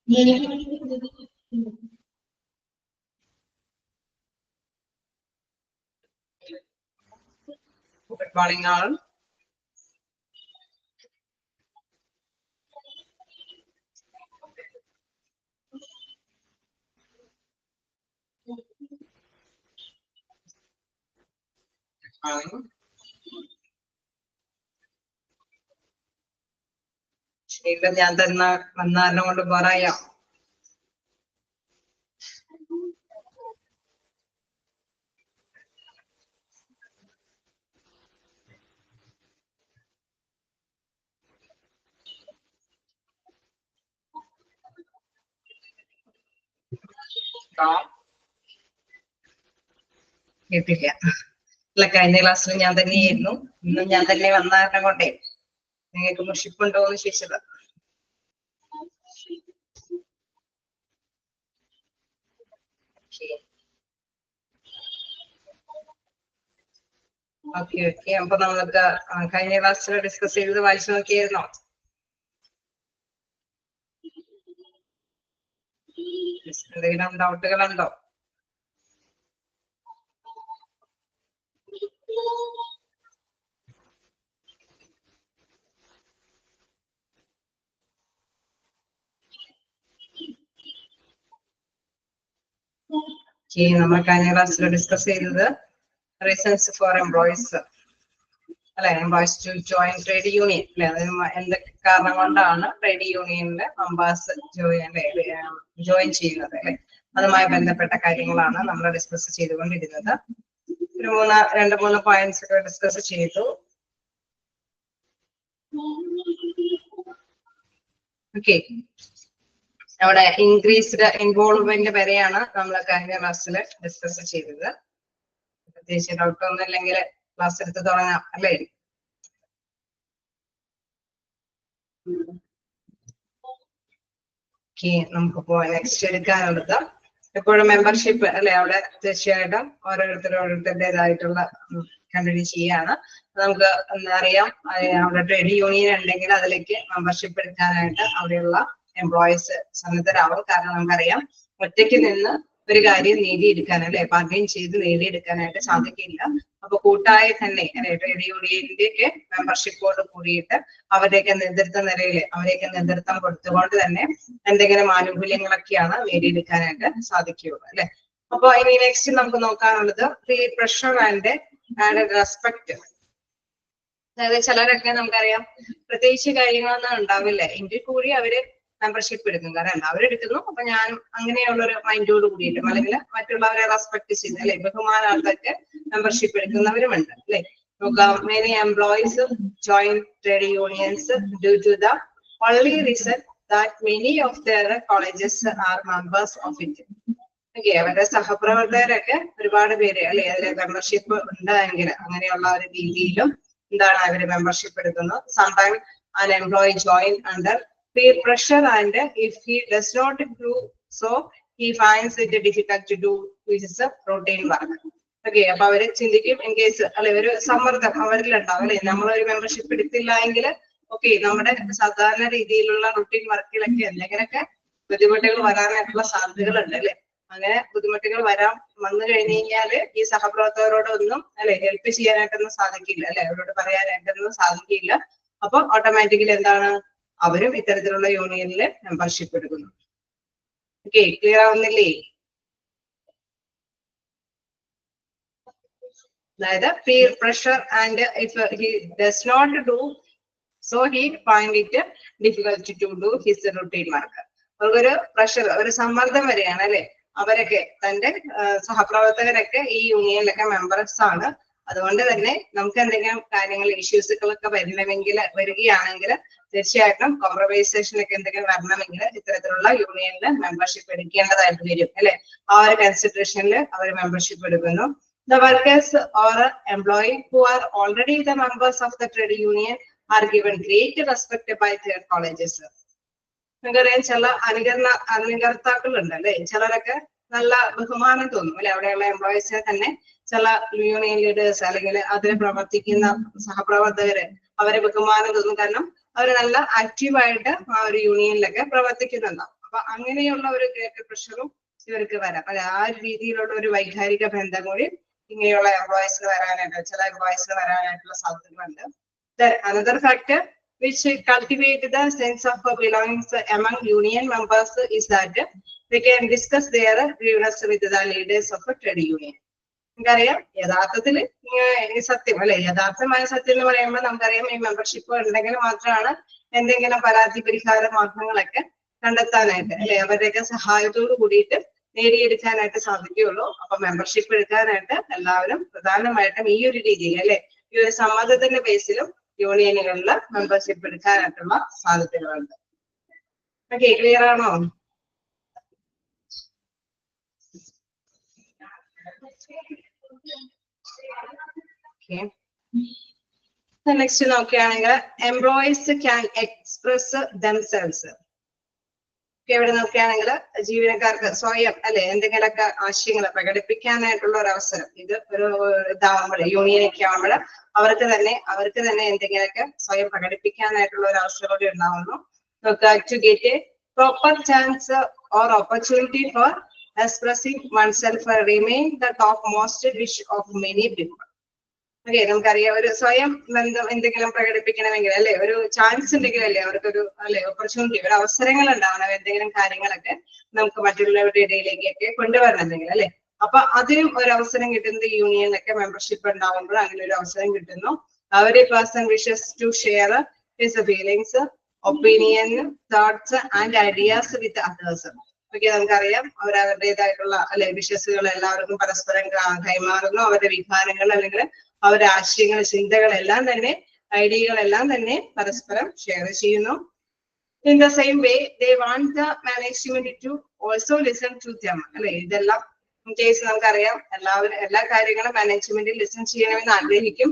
Good morning, all. വീണ്ടും ഞാൻ തന്ന വന്നാരണം കൊണ്ട് പറയാം. കേട്ടില്ല. അല്ല, കഴിഞ്ഞ ക്ലാസ്സിൽ ഞാൻ തന്നെയായിരുന്നു. ഇന്നും ഞാൻ തന്നെ വന്നാരണം കൊണ്ടേ നിങ്ങൾക്ക് മുഷിപ്പുണ്ടോ എന്ന് ചോദിച്ചത്. Okay okay. അപ്പൊ നമ്മൾക്ക് കഴിഞ്ഞ ക്ലാസ്സിൽ ഡിസ്കസ് ചെയ്തത് വായിച്ചു നോക്കിയായിരുന്നോ? എന്തെങ്കിലും ഡൗട്ടുകളുണ്ടോ? നമ്മൾ കഴിഞ്ഞ ക്ലാസ്സിൽ ഡിസ്കസ് ചെയ്തത് റീസൺസ് ഫോർ എംപ്ലോയീസ് അല്ലെ, employees to join trade union അല്ലെ, അതായത് എന്തൊക്കെ കാരണം കൊണ്ടാണ് ട്രേഡ് യൂണിയനിലെ മെമ്പേഴ്സ് ജോയിൻ ചെയ്യുന്നത് അല്ലെ, അതുമായി ബന്ധപ്പെട്ട കാര്യങ്ങളാണ് നമ്മൾ ഡിസ്കസ് ചെയ്തുകൊണ്ടിരുന്നത്. ഒരു രണ്ട് മൂന്ന് പോയിന്റ്സ് ഒക്കെ ഡിസ്കസ് ചെയ്തു. ഓക്കെ, അവിടെ ഇൻക്രീസ്ഡ് ഇൻവോൾവ്മെന്റ് വരെയാണ് നമ്മൾ കഴിഞ്ഞ ക്ലാസ്സിൽ ഡിസ്കസ് ചെയ്തത്. പ്രത്യേകിച്ച് ഡൗട്ട് ഒന്നും ഇല്ലെങ്കിൽ ക്ലാസ് എടുത്ത് തുടങ്ങാം അല്ലേ? ഓക്കെ, നമുക്കിപ്പോ നെക്സ്റ്റ് എടുക്കാനുള്ളത് എപ്പോഴും മെമ്പർഷിപ്പ് അല്ലെ. അവിടെ തീർച്ചയായിട്ടും ഓരോരുത്തരുടേതായിട്ടുള്ള കണ്ടിന്യൂ ചെയ്യാണ്. നമുക്ക് എന്താ അറിയാം, അവിടെ ട്രേഡ് യൂണിയൻ ഉണ്ടെങ്കിൽ അതിലേക്ക് മെമ്പർഷിപ്പ് എടുക്കാനായിട്ട് അവിടെയുള്ള എംപ്ലോയീസ് സന്നദ്ധരാകും. കാരണം നമുക്കറിയാം, ഒറ്റയ്ക്ക് നിന്ന് ഒരു കാര്യം നേടിയെടുക്കാൻ അല്ലെ, ബാർഗെയിൻ ചെയ്ത് നേടിയെടുക്കാനായിട്ട് സാധിക്കില്ല. അപ്പൊ കൂട്ടായി തന്നെ അല്ലെ, ട്രേഡ് യൂണിയന്റെ ഒക്കെ മെമ്പർഷിപ്പോട് കൂടിയിട്ട് അവരുടെയൊക്കെ നേതൃത്വ നിലയിൽ അവരെയൊക്കെ നേതൃത്വം കൊടുത്തുകൊണ്ട് തന്നെ എന്തെങ്കിലും ആനുകൂല്യങ്ങളൊക്കെയാണ് നേടിയെടുക്കാനായിട്ട് സാധിക്കുകയുള്ളൂ അല്ലെ. അപ്പൊ ഇനി നെക്സ്റ്റ് നമുക്ക് നോക്കാനുള്ളത് പീർ പ്രഷർ ആൻഡ് റെസ്പെക്ട്. അതായത് ചിലരൊക്കെ നമുക്കറിയാം പ്രത്യേകിച്ച് കാര്യങ്ങളൊന്നും ഉണ്ടാവില്ല, എങ്കിൽ കൂടി അവര് മെമ്പർഷിപ്പ് എടുക്കും. കാരണം എല്ലാവരും എടുക്കുന്നു, അപ്പൊ ഞാൻ അങ്ങനെയുള്ള ഒരു മൈൻഡോട് കൂടിയിട്ടും അല്ലെങ്കിൽ മറ്റുള്ളവരെ റെസ്പെക്ട് ചെയ്ത് അല്ലെ, ബഹുമാനാർത്ഥമൊക്കെ മെമ്പർഷിപ്പ് എടുക്കുന്നവരുമുണ്ട് അല്ലെ. നോക്കാം, many employees join trade unions due to the only reason that many of their colleges are members of it. Okay, അവരുടെ സഹപ്രവർത്തകരൊക്കെ ഒരുപാട് പേര് അല്ലെ അതിലെ മെമ്പർഷിപ്പ് ഉണ്ടായെങ്കിൽ അങ്ങനെയുള്ള ഒരു രീതിയിലും എന്താണ് അവര് മെമ്പർഷിപ്പ് എടുക്കുന്നത്. Sometimes an employee join under peer pressure and if he does not do so he finds it difficult to do his routine work. Okay, അപ്പൊ അവര് ചിന്തിക്കും ഇൻ കേസ് അല്ലെ ഒരു സമ്മർദ്ദം അവരിലുണ്ടാവും അല്ലെ, നമ്മളൊരു മെമ്പർഷിപ്പ് എടുത്തില്ല എങ്കിൽ ഓക്കെ നമ്മുടെ സാധാരണ രീതിയിലുള്ള റുട്ടീൻ വർക്കിലൊക്കെ എന്തെങ്കിലൊക്കെ ബുദ്ധിമുട്ടുകൾ വരാനായിട്ടുള്ള സാധ്യതകളുണ്ട് അല്ലെ. അങ്ങനെ ബുദ്ധിമുട്ടുകൾ വന്നു കഴിഞ്ഞു കഴിഞ്ഞാല് ഈ സഹപ്രവർത്തകരോടൊന്നും അല്ലെ ഹെൽപ്പ് ചെയ്യാനായിട്ടൊന്നും സാധിക്കില്ല അല്ലെ, അവരോട് പറയാനായിട്ടൊന്നും സാധിക്കില്ല. അപ്പൊ ഓട്ടോമാറ്റിക്കലി എന്താണ്, അവരും ഇത്തരത്തിലുള്ള യൂണിയനിൽ മെമ്പർഷിപ്പ് എടുക്കുന്നു. ഓക്കെ, ക്ലിയർ ആവുന്നില്ലേ? അതായത് peer pressure and if he does not do so he find it difficult to do his routine work. ഒരു പ്രഷർ, ഒരു സമ്മർദ്ദം വരെയാണ് അല്ലെ. അവരൊക്കെ തന്റെ സഹപ്രവർത്തകരൊക്കെ ഈ യൂണിയനിലൊക്കെ മെമ്പേഴ്സ് ആണ്. അതുകൊണ്ട് തന്നെ നമുക്ക് എന്തെങ്കിലും കാര്യങ്ങൾ ഇഷ്യൂസുകളൊക്കെ വരികയാണെങ്കിൽ തീർച്ചയായിട്ടും കോംപ്രമൈസേഷനൊക്കെ എന്തെങ്കിലും വരണമെങ്കിൽ ഇത്തരത്തിലുള്ള യൂണിയനിൽ മെമ്പർഷിപ്പ് എടുക്കേണ്ടതായിട്ട് വരും അല്ലെ. ആ ഒരു കൺസിഡറേഷനിൽ അവർ മെമ്പർഷിപ്പ് എടുക്കുന്നു. The workers or employee who are already the members of the trade union are given great respect by their colleges. നിങ്ങൾക്കറിയാം, ചില അനുകർത്താക്കളുണ്ട് അല്ലെ, ചിലരൊക്കെ നല്ല ബഹുമാനം തോന്നും അല്ലെ, അവിടെയുള്ള എംപ്ലോയീസിനെ തന്നെ ചില യൂണിയൻ ലീഡേഴ്സ് അല്ലെങ്കിൽ അതിൽ പ്രവർത്തിക്കുന്ന സഹപ്രവർത്തകര് അവരെ ബഹുമാനം തോന്നും. കാരണം അവർ നല്ല ആക്റ്റീവായിട്ട് ആ ഒരു യൂണിയനിലൊക്കെ പ്രവർത്തിക്കുന്നുണ്ടാവും. അപ്പൊ അങ്ങനെയുള്ള ഒരു ഗ്രേറ്റർ പ്രഷറും ഇവർക്ക് വരാം. അല്ലെ, ആ രീതിയിലുള്ള ഒരു വൈകാരിക ബന്ധം കൂടി ഇങ്ങനെയുള്ള എംപ്ലോയീസിന് വരാനായിട്ട്, ചില എംപ്ലോയീസിന് വരാനായിട്ടുള്ള സാധ്യതകളുണ്ട്. Another factor which cultivate the sense of belonging among union members is that they can discuss their grievances with the leaders of a trade union. നമുക്കറിയാം യഥാർത്ഥത്തിൽ സത്യം അല്ലെ, യഥാർത്ഥമായ സത്യം എന്ന് പറയുമ്പോൾ നമുക്കറിയാം ഈ മെമ്പർഷിപ്പ് ഉണ്ടെങ്കിൽ മാത്രമാണ് എന്തെങ്കിലും പരാതി പരിഹാര മാർഗങ്ങളൊക്കെ കണ്ടെത്താനായിട്ട് അല്ലെ അവരുടെയൊക്കെ സഹായത്തോട് കൂടിയിട്ട് നേടിയെടുക്കാനായിട്ട് സാധിക്കുകയുള്ളൂ. അപ്പൊ മെമ്പർഷിപ്പ് എടുക്കാനായിട്ട് എല്ലാവരും പ്രധാനമായിട്ടും ഈ ഒരു രീതിയിൽ അല്ലെ, ഈ ഒരു സമ്മതത്തിന്റെ ബേസിലും യൂണിയനുകളിൽ മെമ്പർഷിപ്പ് എടുക്കാനായിട്ടുള്ള സാധ്യതകളുണ്ട്. ഓക്കെ, ക്ലിയർ ആണോ? നെക്സ്റ്റ് നോക്കുകയാണെങ്കിൽ എംപ്ലോയീസ് ക്യാൻ എക്സ്പ്രസ് ദംസെൽസ്. ഇവിടെ നോക്കുകയാണെങ്കിൽ ജീവനക്കാർക്ക് സ്വയം അല്ലെ എന്തെങ്കിലുമൊക്കെ ആശയങ്ങൾ പ്രകടിപ്പിക്കാനായിട്ടുള്ള ഒരു അവസരം, ഇത് ഒരു ഇതാവുമ്പോൾ യൂണിയനൊക്കെ ആവുമ്പോൾ അവർക്ക് തന്നെ എന്തെങ്കിലുമൊക്കെ സ്വയം പ്രകടിപ്പിക്കാനായിട്ടുള്ള ഒരു അവസരം കൂടി ഉണ്ടാവുന്നു. To get a proper chance or opportunity for expressing oneself remain the top most wish of many people. Okay, നമുക്കറിയാം ഒരു സ്വയം ബന്ധം എന്തെങ്കിലും പ്രകടിപ്പിക്കണമെങ്കിൽ അല്ലെ ഒരു ചാൻസ് ഉണ്ടെങ്കിൽ അല്ലേ അവർക്കൊരു അല്ലെ ഓപ്പർച്യൂണിറ്റി, ഒരു അവസരങ്ങൾ ഉണ്ടാവണം എന്തെങ്കിലും കാര്യങ്ങളൊക്കെ നമുക്ക് മറ്റുള്ളവരുടെ ഇടയിലേക്കൊക്കെ കൊണ്ടുവരണമെങ്കിൽ അല്ലെ. അപ്പൊ അതിനും ഒരു അവസരം കിട്ടുന്നത് യൂണിയനിലൊക്കെ മെമ്പർഷിപ്പ് ഉണ്ടാവുമ്പോൾ അങ്ങനെ ഒരു അവസരം കിട്ടുന്നു. അവരെ person wishes to share his feelings, opinion, thoughts and ideas with others. Okay, നമുക്കറിയാം അവരവരുടേതായിട്ടുള്ള അല്ലെ വിഷസുകൾ എല്ലാവർക്കും പരസ്പരം കൈമാറുന്നു. അവരുടെ വികാരങ്ങൾ അല്ലെങ്കിൽ അവരുടെ ആശയങ്ങൾ, ചിന്തകളെല്ലാം തന്നെ, ഐഡിയകളെല്ലാം തന്നെ പരസ്പരം ഷെയർ ചെയ്യുന്നു. In the same way they want the management to also listen to them. അല്ലെ, ഇതെല്ലാം കേസ് നമുക്കറിയാം എല്ലാ കാര്യങ്ങളും മാനേജ്മെന്റിൽ ലിസൺ ചെയ്യണമെന്ന് ആഗ്രഹിക്കും.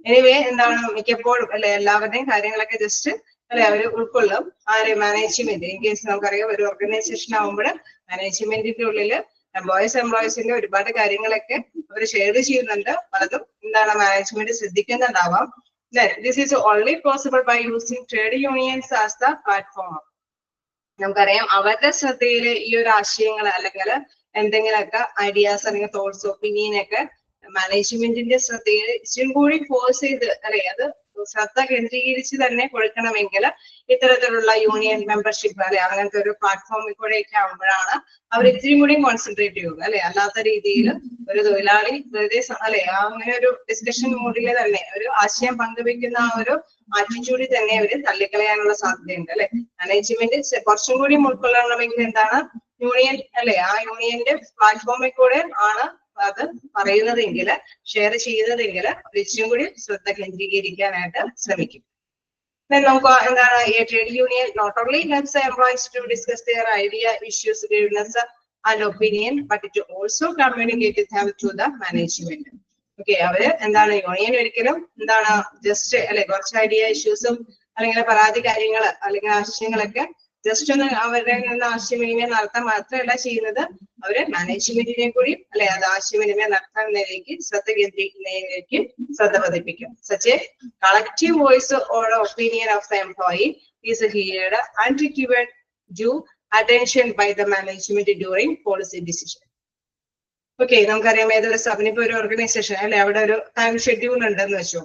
എനിവേ എന്താണ് മിക്കപ്പോഴും അല്ലെ എല്ലാവരുടെയും കാര്യങ്ങളൊക്കെ ജസ്റ്റ് അല്ലെ അവർ ഉൾക്കൊള്ളും. ആര്? മാനേജ്മെന്റ്. ഇൻ കേസ് നമുക്കറിയാം ഒരു ഓർഗനൈസേഷൻ ആകുമ്പോൾ മാനേജ്മെന്റിന്റെ ഉള്ളിൽ എംപ്ലോയീസിന്റെ ഒരുപാട് കാര്യങ്ങളൊക്കെ അവർ ഷെയർ ചെയ്യുന്നുണ്ട്. പലതും എന്താണ് management ശ്രദ്ധിക്കുന്നുണ്ടാവാം. This is only possible by using trade unions as the platform. നമുക്കറിയാം അവരുടെ ശ്രദ്ധയിൽ ഈ ഒരു ആശയങ്ങൾ അല്ലെങ്കിൽ എന്തെങ്കിലുമൊക്കെ ഐഡിയാസ് അല്ലെങ്കിൽ തോട്ട്സ്, ഒപ്പീനിയൻ ഒക്കെ മാനേജ്മെന്റിന്റെ ശ്രദ്ധയിൽ ഇച്ചിരി കൂടി ഫോഴ്സ് ചെയ്ത് അല്ലെ അത് ശ്രദ്ധ കേന്ദ്രീകരിച്ച് തന്നെ കൊടുക്കണമെങ്കിൽ ഇത്തരത്തിലുള്ള യൂണിയൻ മെമ്പർഷിപ്പ് അല്ലെ അങ്ങനത്തെ ഒരു പ്ലാറ്റ്ഫോമിൽ കൂടെയൊക്കെ ആകുമ്പോഴാണ് അവർ ഇത്തിരി കൂടി കോൺസെൻട്രേറ്റ് ചെയ്യുക അല്ലെ. അല്ലാത്ത രീതിയിൽ ഒരു തൊഴിലാളി വെറുതെ അല്ലെ അങ്ങനെ ഒരു ഡിസ്കഷൻ മൂഡില് തന്നെ ഒരു ആശയം പങ്കുവെക്കുന്ന ആ ഒരു ആറ്റിറ്റ്യൂഡിൽ തന്നെ അവര് തള്ളിക്കളയാനുള്ള സാധ്യതയുണ്ട് അല്ലെ. മാനേജ്മെന്റ് കുറച്ചും കൂടി ഉൾക്കൊള്ളണമെങ്കിൽ എന്താണ് യൂണിയൻ അല്ലെ ആ യൂണിയന്റെ പ്ലാറ്റ്ഫോമിൽ കൂടെ ആണ് അത് പറയുന്നതെങ്കിൽ ഷെയർ ചെയ്യുന്നതെങ്കിൽ ഇച്ചിരി കൂടി ശ്രദ്ധ കേന്ദ്രീകരിക്കാനായിട്ട് ശ്രമിക്കും. നമുക്ക് എന്താണ് trade union not only helps employees to discuss their idea, issues, grievance and opinion but it also communicate them to the management. Okay, അവര് എന്താണ് യൂണിയൻ ഒരിക്കലും എന്താണ് ജസ്റ്റ് അല്ലെ കുറച്ച് ഐഡിയ, ഇഷ്യൂസും അല്ലെങ്കിൽ പരാതി കാര്യങ്ങൾ അല്ലെങ്കിൽ ആശയങ്ങളൊക്കെ ജസ്റ്റ് ഒന്ന് അവരുടെ നിന്ന് ആശയവിനിമയം നടത്താൻ മാത്രമല്ല ചെയ്യുന്നത്, അവര് മാനേജ്മെന്റിനെ കൂടി അല്ലെ അത് ആശയവിനിമയം നടത്തുന്നതിലേക്ക് ശ്രദ്ധ കേന്ദ്രീകരിക്കുന്നതിലേക്ക് ശ്രദ്ധ പതിപ്പിക്കും. Such a collective voice or opinion of the employee is heard and given due attention by the management during policy decision. Okay, നമുക്കറിയാം ഏതൊരു സ്ഥാപനം ഒരു ഓർഗനൈസേഷൻ അല്ലെ അവിടെ ഒരു ടൈം ഷെഡ്യൂൾ ഉണ്ടെന്ന് വെച്ചോ.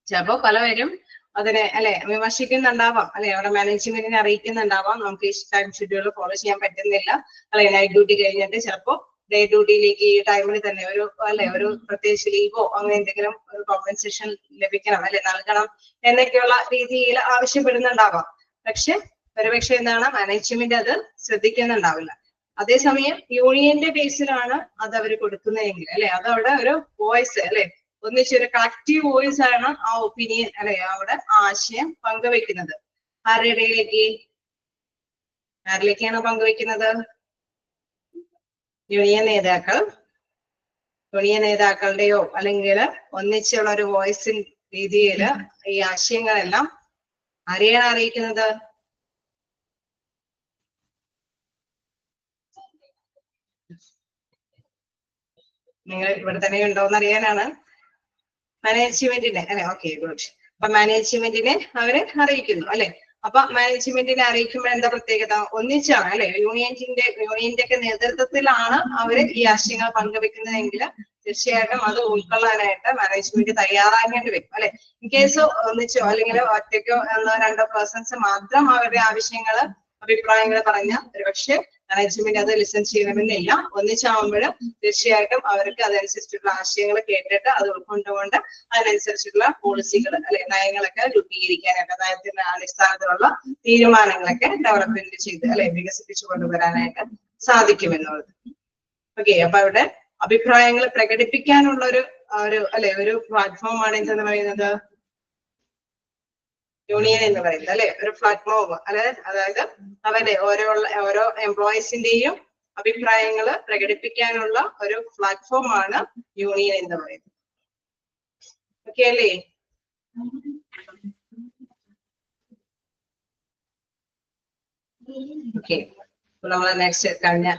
ചിലപ്പോ പലവരും അതിനെ അല്ലെ വിമർശിക്കുന്നുണ്ടാവാം അല്ലെ അവിടെ മാനേജ്മെന്റിനെ അറിയിക്കുന്നുണ്ടാവാം നമുക്ക് ഈ ടൈം ഷെഡ്യൂൾ ഫോളോ ചെയ്യാൻ പറ്റുന്നില്ല അല്ലെ. നൈറ്റ് ഡ്യൂട്ടി കഴിഞ്ഞിട്ട് ചിലപ്പോ ഡേ ഡ്യൂട്ടിയിലേക്ക് ഈ ടൈമിൽ തന്നെ ഒരു അല്ലെ ഒരു പ്രത്യേകിച്ച് ലീവോ അങ്ങനെ എന്തെങ്കിലും ഒരു കോമ്പൻസേഷൻ ലഭിക്കണം അല്ലെ നൽകണം എന്നൊക്കെയുള്ള രീതിയിൽ ആവശ്യപ്പെടുന്നുണ്ടാവാം. പക്ഷെ ഒരുപക്ഷെ എന്താണ് മാനേജ്മെന്റ് അത് ശ്രദ്ധിക്കുന്നുണ്ടാവില്ല. അതേസമയം യൂണിയന്റെ ബേസിലാണ് അത് അവർ കൊടുക്കുന്നതെങ്കിൽ അല്ലെ അത് അവിടെ ഒരു വോയിസ് അല്ലെ ഒന്നിച്ചൊരു കളക്റ്റീവ് വോയിസ് ആണ് ആ ഒപ്പീനിയൻ അല്ലെ അവിടെ ആശയം പങ്കുവെക്കുന്നത്. ആരിലേക്കാണ് പങ്കുവെക്കുന്നത്? യൂണിയൻ നേതാക്കളുടെയോ അല്ലെങ്കിൽ ഒന്നിച്ചുള്ള ഒരു വോയിസ് രീതിയിൽ ഈ ആശയങ്ങളെല്ലാം ആരെയാണ് അറിയിക്കുന്നത്? നിങ്ങൾ ഇവിടെ തന്നെ ഉണ്ടോന്ന് അറിയാനാണ്. മാനേജ്മെന്റിനെ അല്ലെ. Okay, good. അപ്പൊ മാനേജ്മെന്റിനെ അവര് അറിയിക്കുന്നു അല്ലെ. അപ്പൊ മാനേജ്മെന്റിനെ അറിയിക്കുമ്പോൾ എന്താ പ്രത്യേകത? ഒന്നിച്ചാണ് അല്ലെ, യൂണിയന്റെ ഒക്കെ നേതൃത്വത്തിലാണ് അവര് ഈ ആശയങ്ങൾ പങ്കുവെക്കുന്നതെങ്കിൽ തീർച്ചയായിട്ടും അത് ഉൾക്കൊള്ളാനായിട്ട് മാനേജ്മെന്റ് തയ്യാറാകേണ്ടി വരും അല്ലെ. ഇൻ കേസ് ഒന്നിച്ചോ അല്ലെങ്കിൽ ഒറ്റയ്ക്കോ എന്നോ രണ്ടോ പേഴ്സൺസ് മാത്രം അവരുടെ ആവശ്യങ്ങള് അഭിപ്രായങ്ങൾ പറഞ്ഞ ഒരുപക്ഷെ മാനേജ്മെന്റ് അത് ലിസൺ ചെയ്യണമെന്നില്ല. ഒന്നിച്ചാവുമ്പോൾ തീർച്ചയായിട്ടും അവർക്ക് അതനുസരിച്ചുള്ള ആശയങ്ങൾ കേട്ടിട്ട് അത് ഉൾക്കൊണ്ടുകൊണ്ട് അതിനനുസരിച്ചുള്ള പോളിസികൾ അല്ലെ, നയങ്ങളൊക്കെ രൂപീകരിക്കാനായിട്ട്, നയത്തിന്റെ അടിസ്ഥാനത്തിലുള്ള തീരുമാനങ്ങളൊക്കെ ഡെവലപ്മെന്റ് ചെയ്ത് അല്ലെ വികസിപ്പിച്ചു കൊണ്ടുവരാനായിട്ട് സാധിക്കുമെന്നുള്ളത്. ഓക്കെ, അപ്പൊ അവിടെ അഭിപ്രായങ്ങൾ പ്രകടിപ്പിക്കാനുള്ള ഒരു പ്ലാറ്റ്ഫോമാണ് എന്തെന്ന് പറയുന്നത്, യൂണിയൻ എന്ന് പറയുന്നത് അല്ലെ, ഒരു പ്ലാറ്റ്ഫോം. അതായത് അവരുടെ ഓരോ എംപ്ലോയീസിന്റെയും അഭിപ്രായങ്ങൾ പ്രകടിപ്പിക്കാനുള്ള ഒരു പ്ലാറ്റ്ഫോമാണ് യൂണിയൻ എന്ന് പറയുന്നത്. ഓക്കെ അല്ലേ? ഓക്കെ, നമ്മൾ നെക്സ്റ്റ് കഴിഞ്ഞ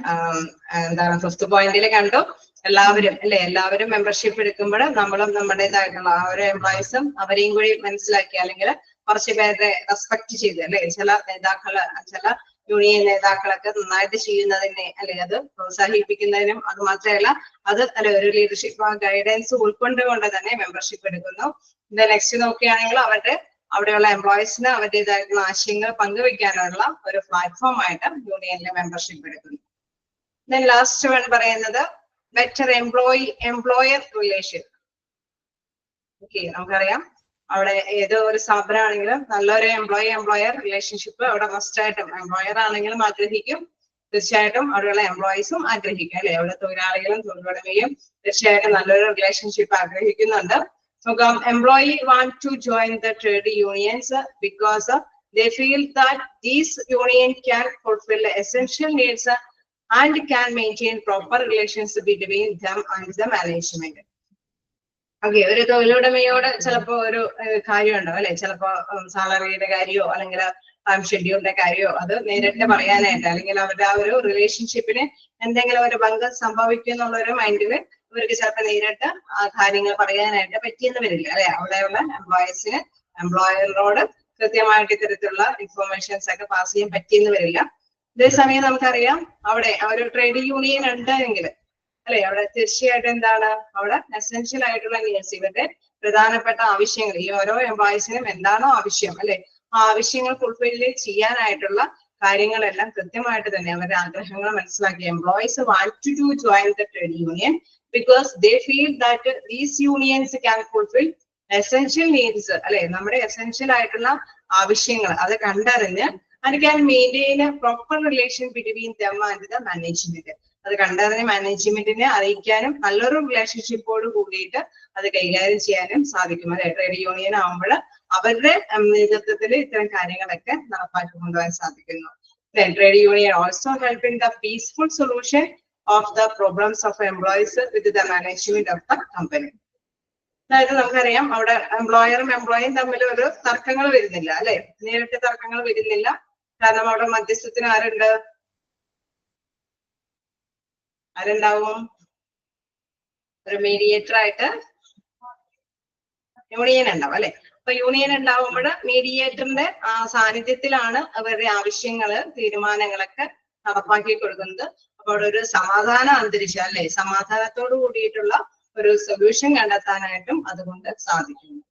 എന്താണ് 5th പോയിന്റിൽ കണ്ടു. എല്ലാവരും മെമ്പർഷിപ്പ് എടുക്കുമ്പോൾ നമ്മളും നമ്മുടേതായിട്ടുള്ള ഓരോ എംപ്ലോയീസും അവരെയും കൂടി മനസ്സിലാക്കി, അല്ലെങ്കിൽ കുറച്ച് പേരുടെ റെസ്പെക്ട് ചെയ്ത് അല്ലെ, ചില യൂണിയൻ നേതാക്കളൊക്കെ നന്നായിട്ട് ചെയ്യുന്നതിനെ അല്ലെ അത് പ്രോത്സാഹിപ്പിക്കുന്നതിനും, അത് മാത്രമല്ല അത് ഒരു ലീഡർഷിപ്പ് ഗൈഡൻസ് ഉൾക്കൊണ്ടുകൊണ്ട് തന്നെ മെമ്പർഷിപ്പ് എടുക്കുന്നു. നെക്സ്റ്റ് നോക്കുകയാണെങ്കിൽ അവിടെയുള്ള എംപ്ലോയീസിന് അവരുടേതായിട്ടുള്ള ആശയങ്ങൾ പങ്കുവെക്കാനുള്ള ഒരു പ്ലാറ്റ്ഫോം ആയിട്ട് യൂണിയനിലെ മെമ്പർഷിപ്പ് എടുക്കുന്നു. ലാസ്റ്റ് വൺ പറയുന്നത് ബെറ്റർ എംപ്ലോയർ റിലേഷൻ. ഓക്കെ, നമുക്കറിയാം അവിടെ ഏതോ ഒരു സ്ഥാപനമാണെങ്കിലും നല്ലൊരു എംപ്ലോയർ റിലേഷൻഷിപ്പ് അവിടെ മസ്റ്റ് ആയിട്ടും എംപ്ലോയർ ആണെങ്കിലും ആഗ്രഹിക്കും, തീർച്ചയായിട്ടും അവിടെയുള്ള എംപ്ലോയീസും ആഗ്രഹിക്കും അല്ലെ. അവിടെ തൊഴിലാളികളും തൊഴിലുടമയും തീർച്ചയായിട്ടും നല്ലൊരു റിലേഷൻഷിപ്പ് ആഗ്രഹിക്കുന്നുണ്ട്. Employee want to join the trade unions because they feel that these union can fulfill essential needs and can maintain proper relations between them and the management. Okay, ഒരു തൊഴിലുടമയോട് ചിലപ്പോ ഒരു കാര്യമുണ്ടാവും അല്ലെ, ചിലപ്പോ സാലറിയുടെ കാര്യമോ അല്ലെങ്കിൽ ടൈം ഷെഡ്യൂളിന്റെ കാര്യമോ അത് നേരിട്ട് പറയാനായിട്ട്, അല്ലെങ്കിൽ അവരുടെ ആ ഒരു റിലേഷൻഷിപ്പിന് എന്തെങ്കിലും ഒരു ഭംഗം സംഭവിക്കും എന്നുള്ള ഒരു മൈൻഡില് ഇവർക്ക് ചിലപ്പോൾ നേരിട്ട് ആ കാര്യങ്ങൾ പറയാനായിട്ട് പറ്റിയെന്ന് വരില്ല അല്ലെ. അവിടെയുള്ള എംപ്ലോയീസിന് എംപ്ലോയറിനോട് കൃത്യമായിട്ട് ഇത്തരത്തിലുള്ള ഇൻഫോർമേഷൻസ് ഒക്കെ പാസ് ചെയ്യാൻ പറ്റിയെന്ന് വരില്ല. അതേസമയം നമുക്കറിയാം അവിടെ ഒരു ട്രേഡ് യൂണിയൻ ഉണ്ടെങ്കിൽ അല്ലെ, അവിടെ തീർച്ചയായിട്ടും എന്താണ്, അവിടെ എസെൻഷ്യൽ ആയിട്ടുള്ള നീഡ്സ്, ഇവരുടെ പ്രധാനപ്പെട്ട ആവശ്യങ്ങൾ, ഈ ഓരോ എംപ്ലോയീസിനും എന്താണോ ആവശ്യം അല്ലെ, ആ ആവശ്യങ്ങൾ ഫുൾഫില്ല് ചെയ്യാനായിട്ടുള്ള കാര്യങ്ങളെല്ലാം കൃത്യമായിട്ട് തന്നെ അവരുടെ ആഗ്രഹങ്ങൾ മനസ്സിലാക്കി employees want to join the trade union because they feel that these unions can fulfill essential needs അല്ലെ, നമ്മുടെ എസെൻഷ്യൽ ആയിട്ടുള്ള ആവശ്യങ്ങൾ അത് കണ്ടറിഞ്ഞ് and can maintain a proper relation between them and the management. അത് കണ്ടറിഞ്ഞ് മാനേജ്മെന്റിനെ അറിയിക്കാനും നല്ലൊരു റിലേഷൻഷിപ്പോട് കൂടിയിട്ട് അത് കൈകാര്യം ചെയ്യാനും സാധിക്കും അല്ലെ. ട്രേഡ് യൂണിയൻ ആവുമ്പോൾ അവരുടെ നേതൃത്വത്തിൽ ഇത്തരം കാര്യങ്ങളൊക്കെ നടപ്പാക്കി കൊണ്ടുപോകാൻ സാധിക്കുന്നു. Trade union also help in the peaceful solution of the problems of employees with the management of the company. അതായത് നമുക്കറിയാം അവിടെ എംപ്ലോയറും എംപ്ലോയിയും തമ്മിൽ ഒരു തർക്കങ്ങൾ വരുന്നില്ല അല്ലെ, നേരിട്ട് തർക്കങ്ങൾ വരുന്നില്ല. കാരണം അവിടെ മധ്യസ്ഥത്തിന് ആരുണ്ടാവും, ഒരു മീഡിയേറ്റർ ആയിട്ട് യൂണിയൻ ഉണ്ടാവും അല്ലെ. അപ്പൊ യൂണിയൻ ഉണ്ടാവുമ്പോൾ മീഡിയേറ്ററിന്റെ സാന്നിധ്യത്തിലാണ് അവരുടെ ആവശ്യങ്ങള് തീരുമാനങ്ങളൊക്കെ നടപ്പാക്കി കൊടുക്കുന്നത്. അപ്പൊ അവിടെ ഒരു സമാധാന അന്തരീക്ഷം അല്ലെ, സമാധാനത്തോട് കൂടിയിട്ടുള്ള ഒരു സൊല്യൂഷൻ കണ്ടെത്താനായിട്ടും അതുകൊണ്ട് സാധിക്കുന്നു.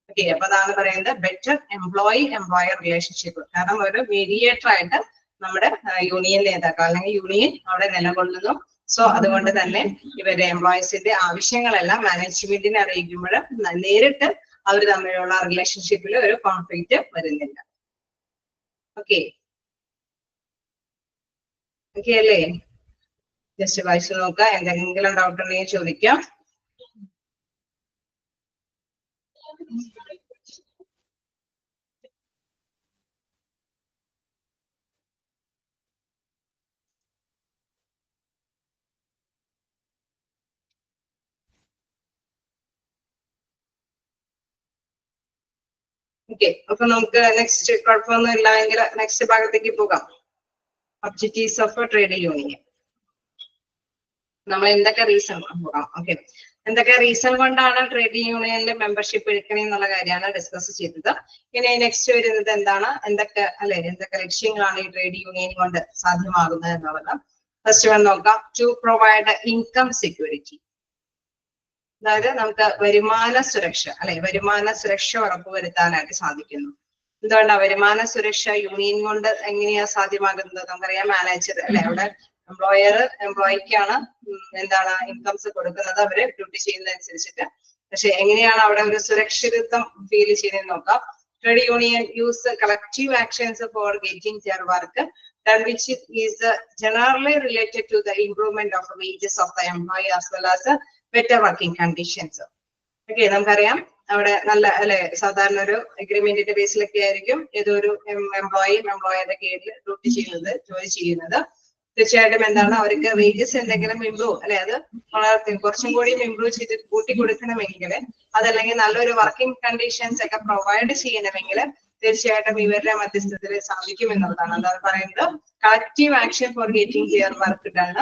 ഓക്കെ, അപ്പൊ അതാണ് പറയുന്നത് ബെറ്റർ എംപ്ലോയർ റിലേഷൻഷിപ്പ്. കാരണം ഒരു മീഡിയേറ്റർ ആയിട്ട് നമ്മുടെ യൂണിയൻ നേതാക്കൾ അല്ലെങ്കിൽ യൂണിയൻ അവിടെ നിലകൊള്ളുന്നു. സോ അതുകൊണ്ട് തന്നെ ഇവരുടെ എംപ്ലോയീസിന്റെ ആവശ്യങ്ങളെല്ലാം മാനേജ്മെന്റിനെ അറിയിക്കുമ്പോൾ നേരിട്ട് അവർ തമ്മിലുള്ള റിലേഷൻഷിപ്പിൽ ഒരു കോൺഫ്ലിക്റ്റ് വരുന്നില്ല. ഓക്കെ ഓക്കെ അല്ലേ? ജസ്റ്റ് വായിച്ചു നോക്കുക, എന്തെങ്കിലും ഡൗട്ട് ഉണ്ടെങ്കിൽ ചോദിക്കാം. ഓക്കെ, അപ്പൊ നമുക്ക് നെക്സ്റ്റ് കുഴപ്പമൊന്നും ഇല്ല എങ്കിൽ നെക്സ്റ്റ് ഭാഗത്തേക്ക് പോകാം. Objectives of trade union. നമ്മൾ എന്തൊക്കെ റീസൺ പോകാം. ഓക്കെ, എന്തൊക്കെ റീസൺ കൊണ്ടാണ് ട്രേഡ് യൂണിയനിൽ മെമ്പർഷിപ്പ് എടുക്കണേ എന്നുള്ള കാര്യമാണ് ഡിസ്കസ് ചെയ്തത്. ഇനി നെക്സ്റ്റ് വരുന്നത് എന്താണ്, എന്തൊക്കെ ലക്ഷ്യങ്ങളാണ് ഈ ട്രേഡ് യൂണിയൻ കൊണ്ട് സാധ്യമാകുന്നത് എന്നുള്ളത്. ഫസ്റ്റ് വൺ നോക്കാം. To provide income security. അതായത് നമുക്ക് വരുമാന സുരക്ഷ വരുമാന സുരക്ഷ ഉറപ്പുവരുത്താനായിട്ട് സാധിക്കുന്നു. എന്തുകൊണ്ടാണ് വരുമാന സുരക്ഷ യൂണിയൻ കൊണ്ട് എങ്ങനെയാ സാധ്യമാകുന്നത്? നമുക്കറിയാം മാനേജർ അവിടെ എംപ്ലോയർ എംപ്ലോയിക്കാണ് ഇൻകംസ് കൊടുക്കുന്നത് അവര് ഡ്യൂട്ടി ചെയ്യുന്നതനുസരിച്ചിട്ട്. പക്ഷെ എങ്ങനെയാണ് അവിടെ ഒരു സുരക്ഷിതത്വം ഫീൽ ചെയ്യുന്നത് നോക്കാം. Trade union use collective actions for getting their work done which is generally related to the improvement of wages of the employee as well as better working conditions. Okay, നമുക്കറിയാം അവിടെ നല്ല സാധാരണ ഒരു അഗ്രിമെന്റിന്റെ ബേസിലൊക്കെ ആയിരിക്കും ഏതൊരു എംപ്ലോയറുടെ കീഴിൽ ഡ്യൂട്ടി ചെയ്യുന്നത്, ജോലി ചെയ്യുന്നത്. തീർച്ചയായിട്ടും അവർക്ക് വേജസ് എന്തെങ്കിലും ഇംപ്രൂവ് അത് കുറച്ചും കൂടി ഇംപ്രൂവ് ചെയ്ത് കൂട്ടി കൊടുക്കണമെങ്കിൽ അതല്ലെങ്കിൽ നല്ലൊരു വർക്കിംഗ് കണ്ടീഷൻസ് ഒക്കെ പ്രൊവൈഡ് ചെയ്യണമെങ്കിൽ തീർച്ചയായിട്ടും ഇവരുടെ മധ്യസ്ഥത്തിൽ സാധിക്കും എന്നുള്ളതാണ്. അതാണ് പറയുന്നത് collective action for getting their work done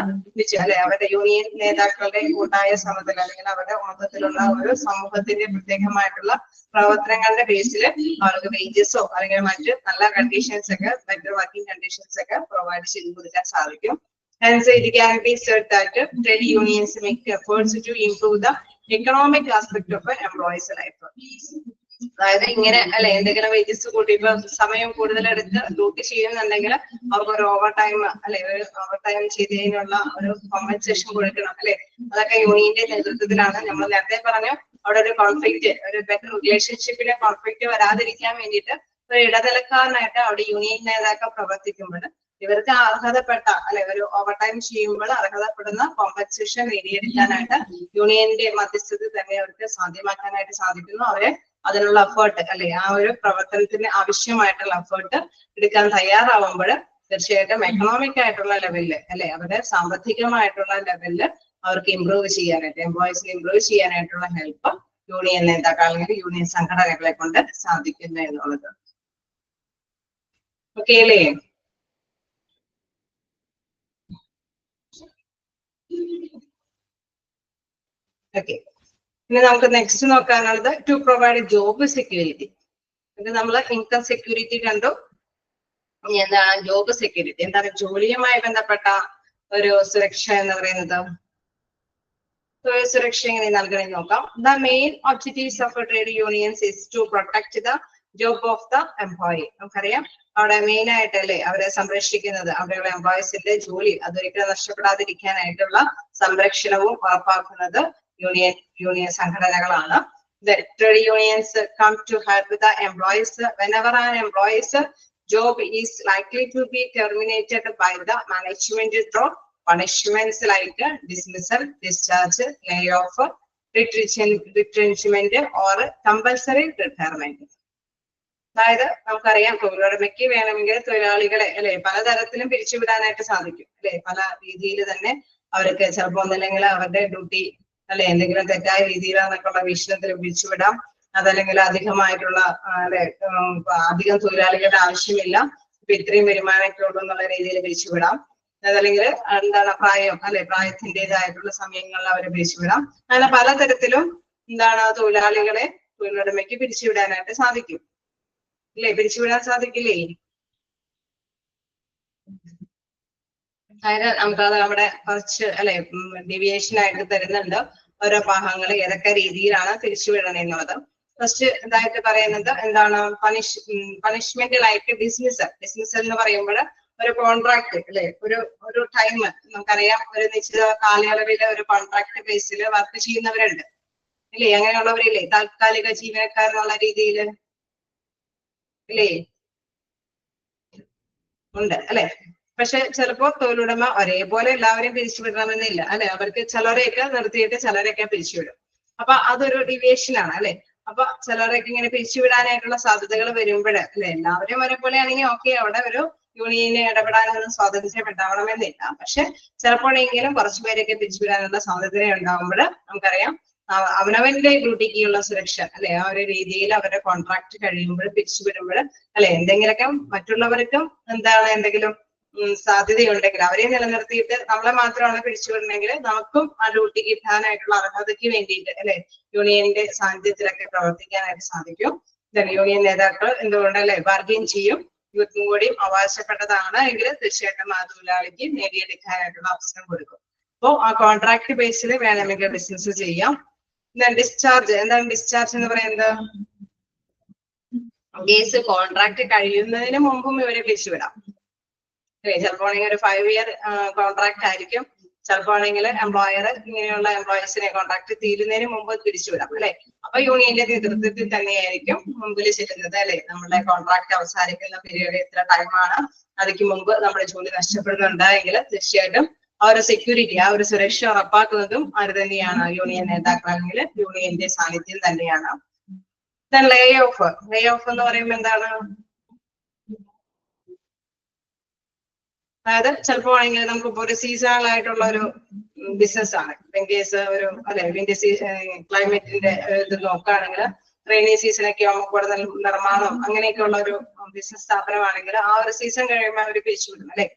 അവരുടെ യൂണിയൻ നേതാക്കളുടെ കൂട്ടായ ശ്രമത്തിൽ അല്ലെങ്കിൽ അവരുടെ മൊത്തത്തിലുള്ള ഒരു സമൂഹത്തിന്റെ പ്രത്യേകമായിട്ടുള്ള പ്രവർത്തനങ്ങളുടെ ബേസിൽ അവർക്ക് വേജസോ അല്ലെങ്കിൽ മറ്റ് നല്ല കണ്ടീഷൻസ് ഒക്കെ ബെറ്റർ വർക്കിംഗ് കണ്ടീഷൻസ് ഒക്കെ പ്രൊവൈഡ് ചെയ്ത് കൊടുക്കാൻ സാധിക്കും. Hence, it can be said that trade unions make efforts to improve the economic aspect of an employee's life. അതായത് ഇങ്ങനെ എന്തെങ്കിലും വേജസ് കൂട്ടി ഇപ്പൊ സമയം കൂടുതലെടുത്ത് ഡ്യൂട്ടി ചെയ്യുന്നുണ്ടെങ്കിൽ അവർക്ക് ഒരു ഓവർ ടൈം ഓവർ ടൈം ചെയ്തതിനുള്ള ഒരു കോമ്പൻസേഷൻ കൊടുക്കണം അതൊക്കെ യൂണിയന്റെ നേതൃത്വത്തിലാണ്. നമ്മൾ നേരത്തെ പറഞ്ഞു അവിടെ ഒരു കോൺഫ്ലിക്റ്റ്, ഒരു ബെറ്റർ റിലേഷൻഷിപ്പിലെ കോൺഫ്ലിക്റ്റ് വരാതിരിക്കാൻ വേണ്ടിയിട്ട് ഒരു ഇടനിലക്കാരനായിട്ട് അവിടെ യൂണിയൻ നേതാക്കൾ പ്രവർത്തിക്കുമ്പോൾ ഇവർക്ക് അർഹതപ്പെട്ട ഒരു ഓവർ ടൈം ചെയ്യുമ്പോൾ അർഹതപ്പെടുന്ന കോമ്പൻസേഷൻ നേടിയെടുക്കാനായിട്ട് യൂണിയന്റെ മധ്യസ്ഥത തന്നെ അവർക്ക് സാധ്യമാക്കാനായിട്ട് സാധിക്കുന്നു. അവരെ അതിനുള്ള എഫേർട്ട് ആ ഒരു പ്രവർത്തനത്തിന് ആവശ്യമായിട്ടുള്ള എഫേർട്ട് എടുക്കാൻ തയ്യാറാവുമ്പോൾ തീർച്ചയായിട്ടും എക്കണോമിക് ആയിട്ടുള്ള ലെവലില് അവരുടെ സാമ്പത്തികമായിട്ടുള്ള ലെവലില് അവർക്ക് ഇംപ്രൂവ് ചെയ്യാനായിട്ട് എംപ്ലോയീസിന് ഇംപ്രൂവ് ചെയ്യാനായിട്ടുള്ള ഹെൽപ്പ് യൂണിയൻ നേതാക്കൾ അല്ലെങ്കിൽ യൂണിയൻ സംഘടനകളെ കൊണ്ട് സാധിക്കുന്നു എന്നുള്ളത്. ഓക്കെ അല്ലേ? ഓക്കെ, ഇനി നമുക്ക് നെക്സ്റ്റ് നോക്കാനുള്ളത് ടു പ്രൊവൈഡ് ജോബ് സെക്യൂരിറ്റി. ഇത് നമ്മൾ ഇൻകം സെക്യൂരിറ്റി കണ്ടു. എന്താണ് ജോബ് സെക്യൂരിറ്റി? എന്താണ് ജോലിയുമായി ബന്ധപ്പെട്ട ഒരു സുരക്ഷ എന്ന് പറയുന്നത്? തൊഴിൽ സുരക്ഷ എങ്ങനെ നൽകണമെന്ന് നോക്കാം. The main objectives of trade unions is to protect the job of the employee. നമുക്കറിയാം അവിടെ മെയിൻ ആയിട്ട് അവരെ സംരക്ഷിക്കുന്നത് അവിടെയുള്ള എംപ്ലോയീസിന്റെ ജോലി അതൊരിക്കലും നഷ്ടപ്പെടാതിരിക്കാനായിട്ടുള്ള സംരക്ഷണവും ഉറപ്പാക്കുന്നത് union സംഘടനകളാണ്. The trade unions come to help the employees whenever an employee's job is likely to be terminated by the management through punishments like dismissal, discharge, layoff, retrenchment or compulsory retirement. അതായത് നമുക്കറിയാം തൊഴിലുടമയ്ക്ക് വേണമെങ്കിൽ തൊഴിലാളികളെ പലതരത്തിലും പിരിച്ചുവിടാനായിട്ട് സാധിക്കും പല രീതിയിൽ തന്നെ അവർക്ക് ചിലപ്പോ ഒന്നല്ലെങ്കിൽ അവരുടെ ഡ്യൂട്ടി എന്തെങ്കിലും തെറ്റായ രീതിയിലാണെന്നൊക്കെയുള്ള വീക്ഷണത്തിൽ പിരിച്ചുവിടാം. അതല്ലെങ്കിൽ അധികമായിട്ടുള്ള അധികം തൊഴിലാളികളുടെ ആവശ്യമില്ല, ഇപ്പൊ ഇത്രയും വരുമാനമൊക്കെ ഉള്ളൂ എന്നുള്ള രീതിയിൽ പിരിച്ചുവിടാം. അതല്ലെങ്കിൽ പ്രായത്തിൻ്റെതായിട്ടുള്ള സമയങ്ങളിൽ അവരെ പിരിച്ചുവിടാം. അങ്ങനെ പലതരത്തിലും തൊഴിലാളികളെ തൊഴിലുടമയ്ക്ക് പിരിച്ചുവിടാനായിട്ട് സാധിക്കും. പിരിച്ചുവിടാൻ സാധിക്കില്ലേ? അതായത് നമുക്കത് നമ്മുടെ കുറച്ച് ഡീവിയേഷൻ ആയിട്ട് തരുന്നുണ്ട് ഓരോ ഭാഗങ്ങൾ ഏതൊക്കെ രീതിയിലാണ് പിരിച്ചുവിടണം എന്നുള്ളത്. ഫസ്റ്റ് ഇതായിട്ട് പറയുന്നത് എന്താണ് പണിഷ്മെന്റ് ലൈക്ക് ഡിസ്മിസൽ എന്ന് പറയുമ്പോൾ ഒരു കോൺട്രാക്ട് ഒരു ടൈം നമുക്കറിയാം ഒരു നിശ്ചിത കാലയളവിൽ ഒരു കോൺട്രാക്ട് ബേസിൽ വർക്ക് ചെയ്യുന്നവരുണ്ട് അങ്ങനെയുള്ളവരില്ലേ താൽക്കാലിക ജീവനക്കാരെന്നുള്ള രീതിയിൽ ഉണ്ട് പക്ഷെ ചിലപ്പോ തൊഴിലുടമ ഒരേപോലെ എല്ലാവരെയും പിരിച്ചുവിടണമെന്നില്ല അവർക്ക് ചിലരെയൊക്കെ നിർത്തിയിട്ട് ചിലരെയൊക്കെ പിരിച്ചുവിടും. അപ്പൊ അതൊരു ഡീവിയേഷൻ ആണ് അപ്പൊ ചിലരൊക്കെ ഇങ്ങനെ പിരിച്ചുവിടാനായിട്ടുള്ള സാധ്യതകൾ വരുമ്പോൾ എല്ലാവരും ഒരേപോലെ ആണെങ്കിൽ ഓക്കെ അവിടെ ഒരു യൂണിയന് ഇടപെടാനൊന്നും സ്വാതന്ത്ര്യം ഉണ്ടാവണമെന്നില്ല. പക്ഷെ ചിലപ്പോഴെങ്കിലും കുറച്ചുപേരൊക്കെ പിരിച്ചുവിടാനുള്ള സാധ്യത ഉണ്ടാകുമ്പോൾ നമുക്കറിയാം അവനവന്റെ ഡ്യൂട്ടിക്കുള്ള സുരക്ഷ ആ ഒരു രീതിയിൽ അവരുടെ കോൺട്രാക്ട് കഴിയുമ്പോൾ പിരിച്ചുവിടുമ്പോൾ എന്തെങ്കിലുമൊക്കെ മറ്റുള്ളവർക്കും എന്തെങ്കിലും സാധ്യതയുണ്ടെങ്കിൽ അവരെ നിലനിർത്തിയിട്ട് നമ്മളെ മാത്രമാണ് പിരിച്ചുവിടണമെങ്കിൽ നമുക്കും ആ ഡ്യൂട്ടി കിട്ടാനായിട്ടുള്ള അർഹതയ്ക്ക് വേണ്ടിയിട്ട് അല്ലെ യൂണിയന്റെ സാന്നിധ്യത്തിലൊക്കെ പ്രവർത്തിക്കാനായിട്ട് സാധിക്കും. യൂണിയൻ നേതാക്കൾ എന്തുകൊണ്ടല്ലേ ബാർഗെയിൻ ചെയ്യും. യൂത്തും കൂടിയും അവകാശപ്പെട്ടതാണ് എങ്കിൽ തീർച്ചയായിട്ടും ആ തൊഴിലാളിക്ക് നേടിയെടുക്കാനായിട്ടുള്ള അവസരം കൊടുക്കും. അപ്പോൾ ആ കോൺട്രാക്ട് ബേസിൽ വേണമെങ്കിൽ ബിസിനസ് ചെയ്യാം. ഡിസ്ചാർജ് എന്താണ് ഡിസ്ചാർജ് എന്ന് പറയുന്നത്? കേസ് കോൺട്രാക്ട് കഴിയുന്നതിന് മുമ്പും ഇവരെ പിരിച്ചുവിടാം. ചിലപ്പോൾ ആണെങ്കിൽ ഒരു 5 year കോൺട്രാക്ട് ആയിരിക്കും. ചിലപ്പോൾ ആണെങ്കിൽ എംപ്ലോയർ ഇങ്ങനെയുള്ള എംപ്ലോയീസിനെ കോൺട്രാക്ട് തീരുന്നതിന് മുമ്പ് പിരിച്ചുവിടാം അല്ലെ. അപ്പൊ യൂണിയന്റെ നേതൃത്വത്തിൽ തന്നെയായിരിക്കും മുമ്പിൽ ചെല്ലുന്നത് അല്ലെ. നമ്മുടെ കോൺട്രാക്ട് അവസാനിക്കുന്ന പീരീഡ് എത്ര ടൈമാണ്, അതിക്ക് മുമ്പ് നമ്മുടെ ജോലി നഷ്ടപ്പെടുന്നുണ്ടെങ്കിൽ തീർച്ചയായിട്ടും ആ ഒരു സെക്യൂരിറ്റി, ആ ഒരു സുരക്ഷ ഉറപ്പാക്കുന്നതും ആര് തന്നെയാണ്? യൂണിയൻ നേതാക്കൾ അല്ലെങ്കിൽ യൂണിയന്റെ സാന്നിധ്യം തന്നെയാണ്. ലേ ഓഫ്. ലേ ഓഫ് എന്ന് പറയുമ്പോൾ എന്താണ്? അതായത് ചിലപ്പോ ആണെങ്കിൽ നമുക്കിപ്പോ ഒരു സീസണൽ ആയിട്ടുള്ള ഒരു ബിസിനസ് ആണ്. കേസ് ഒരു അല്ലെ വിന്റർ ക്ലൈമറ്റിന്റെ ഇത് നോക്കുകയാണെങ്കിൽ റെയിനി സീസണൊക്കെ ആകുമ്പോൾ കൂടുതൽ നിർമ്മാണം അങ്ങനെയൊക്കെ ഉള്ള ഒരു ബിസിനസ് സ്ഥാപനമാണെങ്കിൽ ആ ഒരു സീസൺ കഴിയുമ്പോൾ അവർ പിരിച്ചുവിടും അല്ലെ.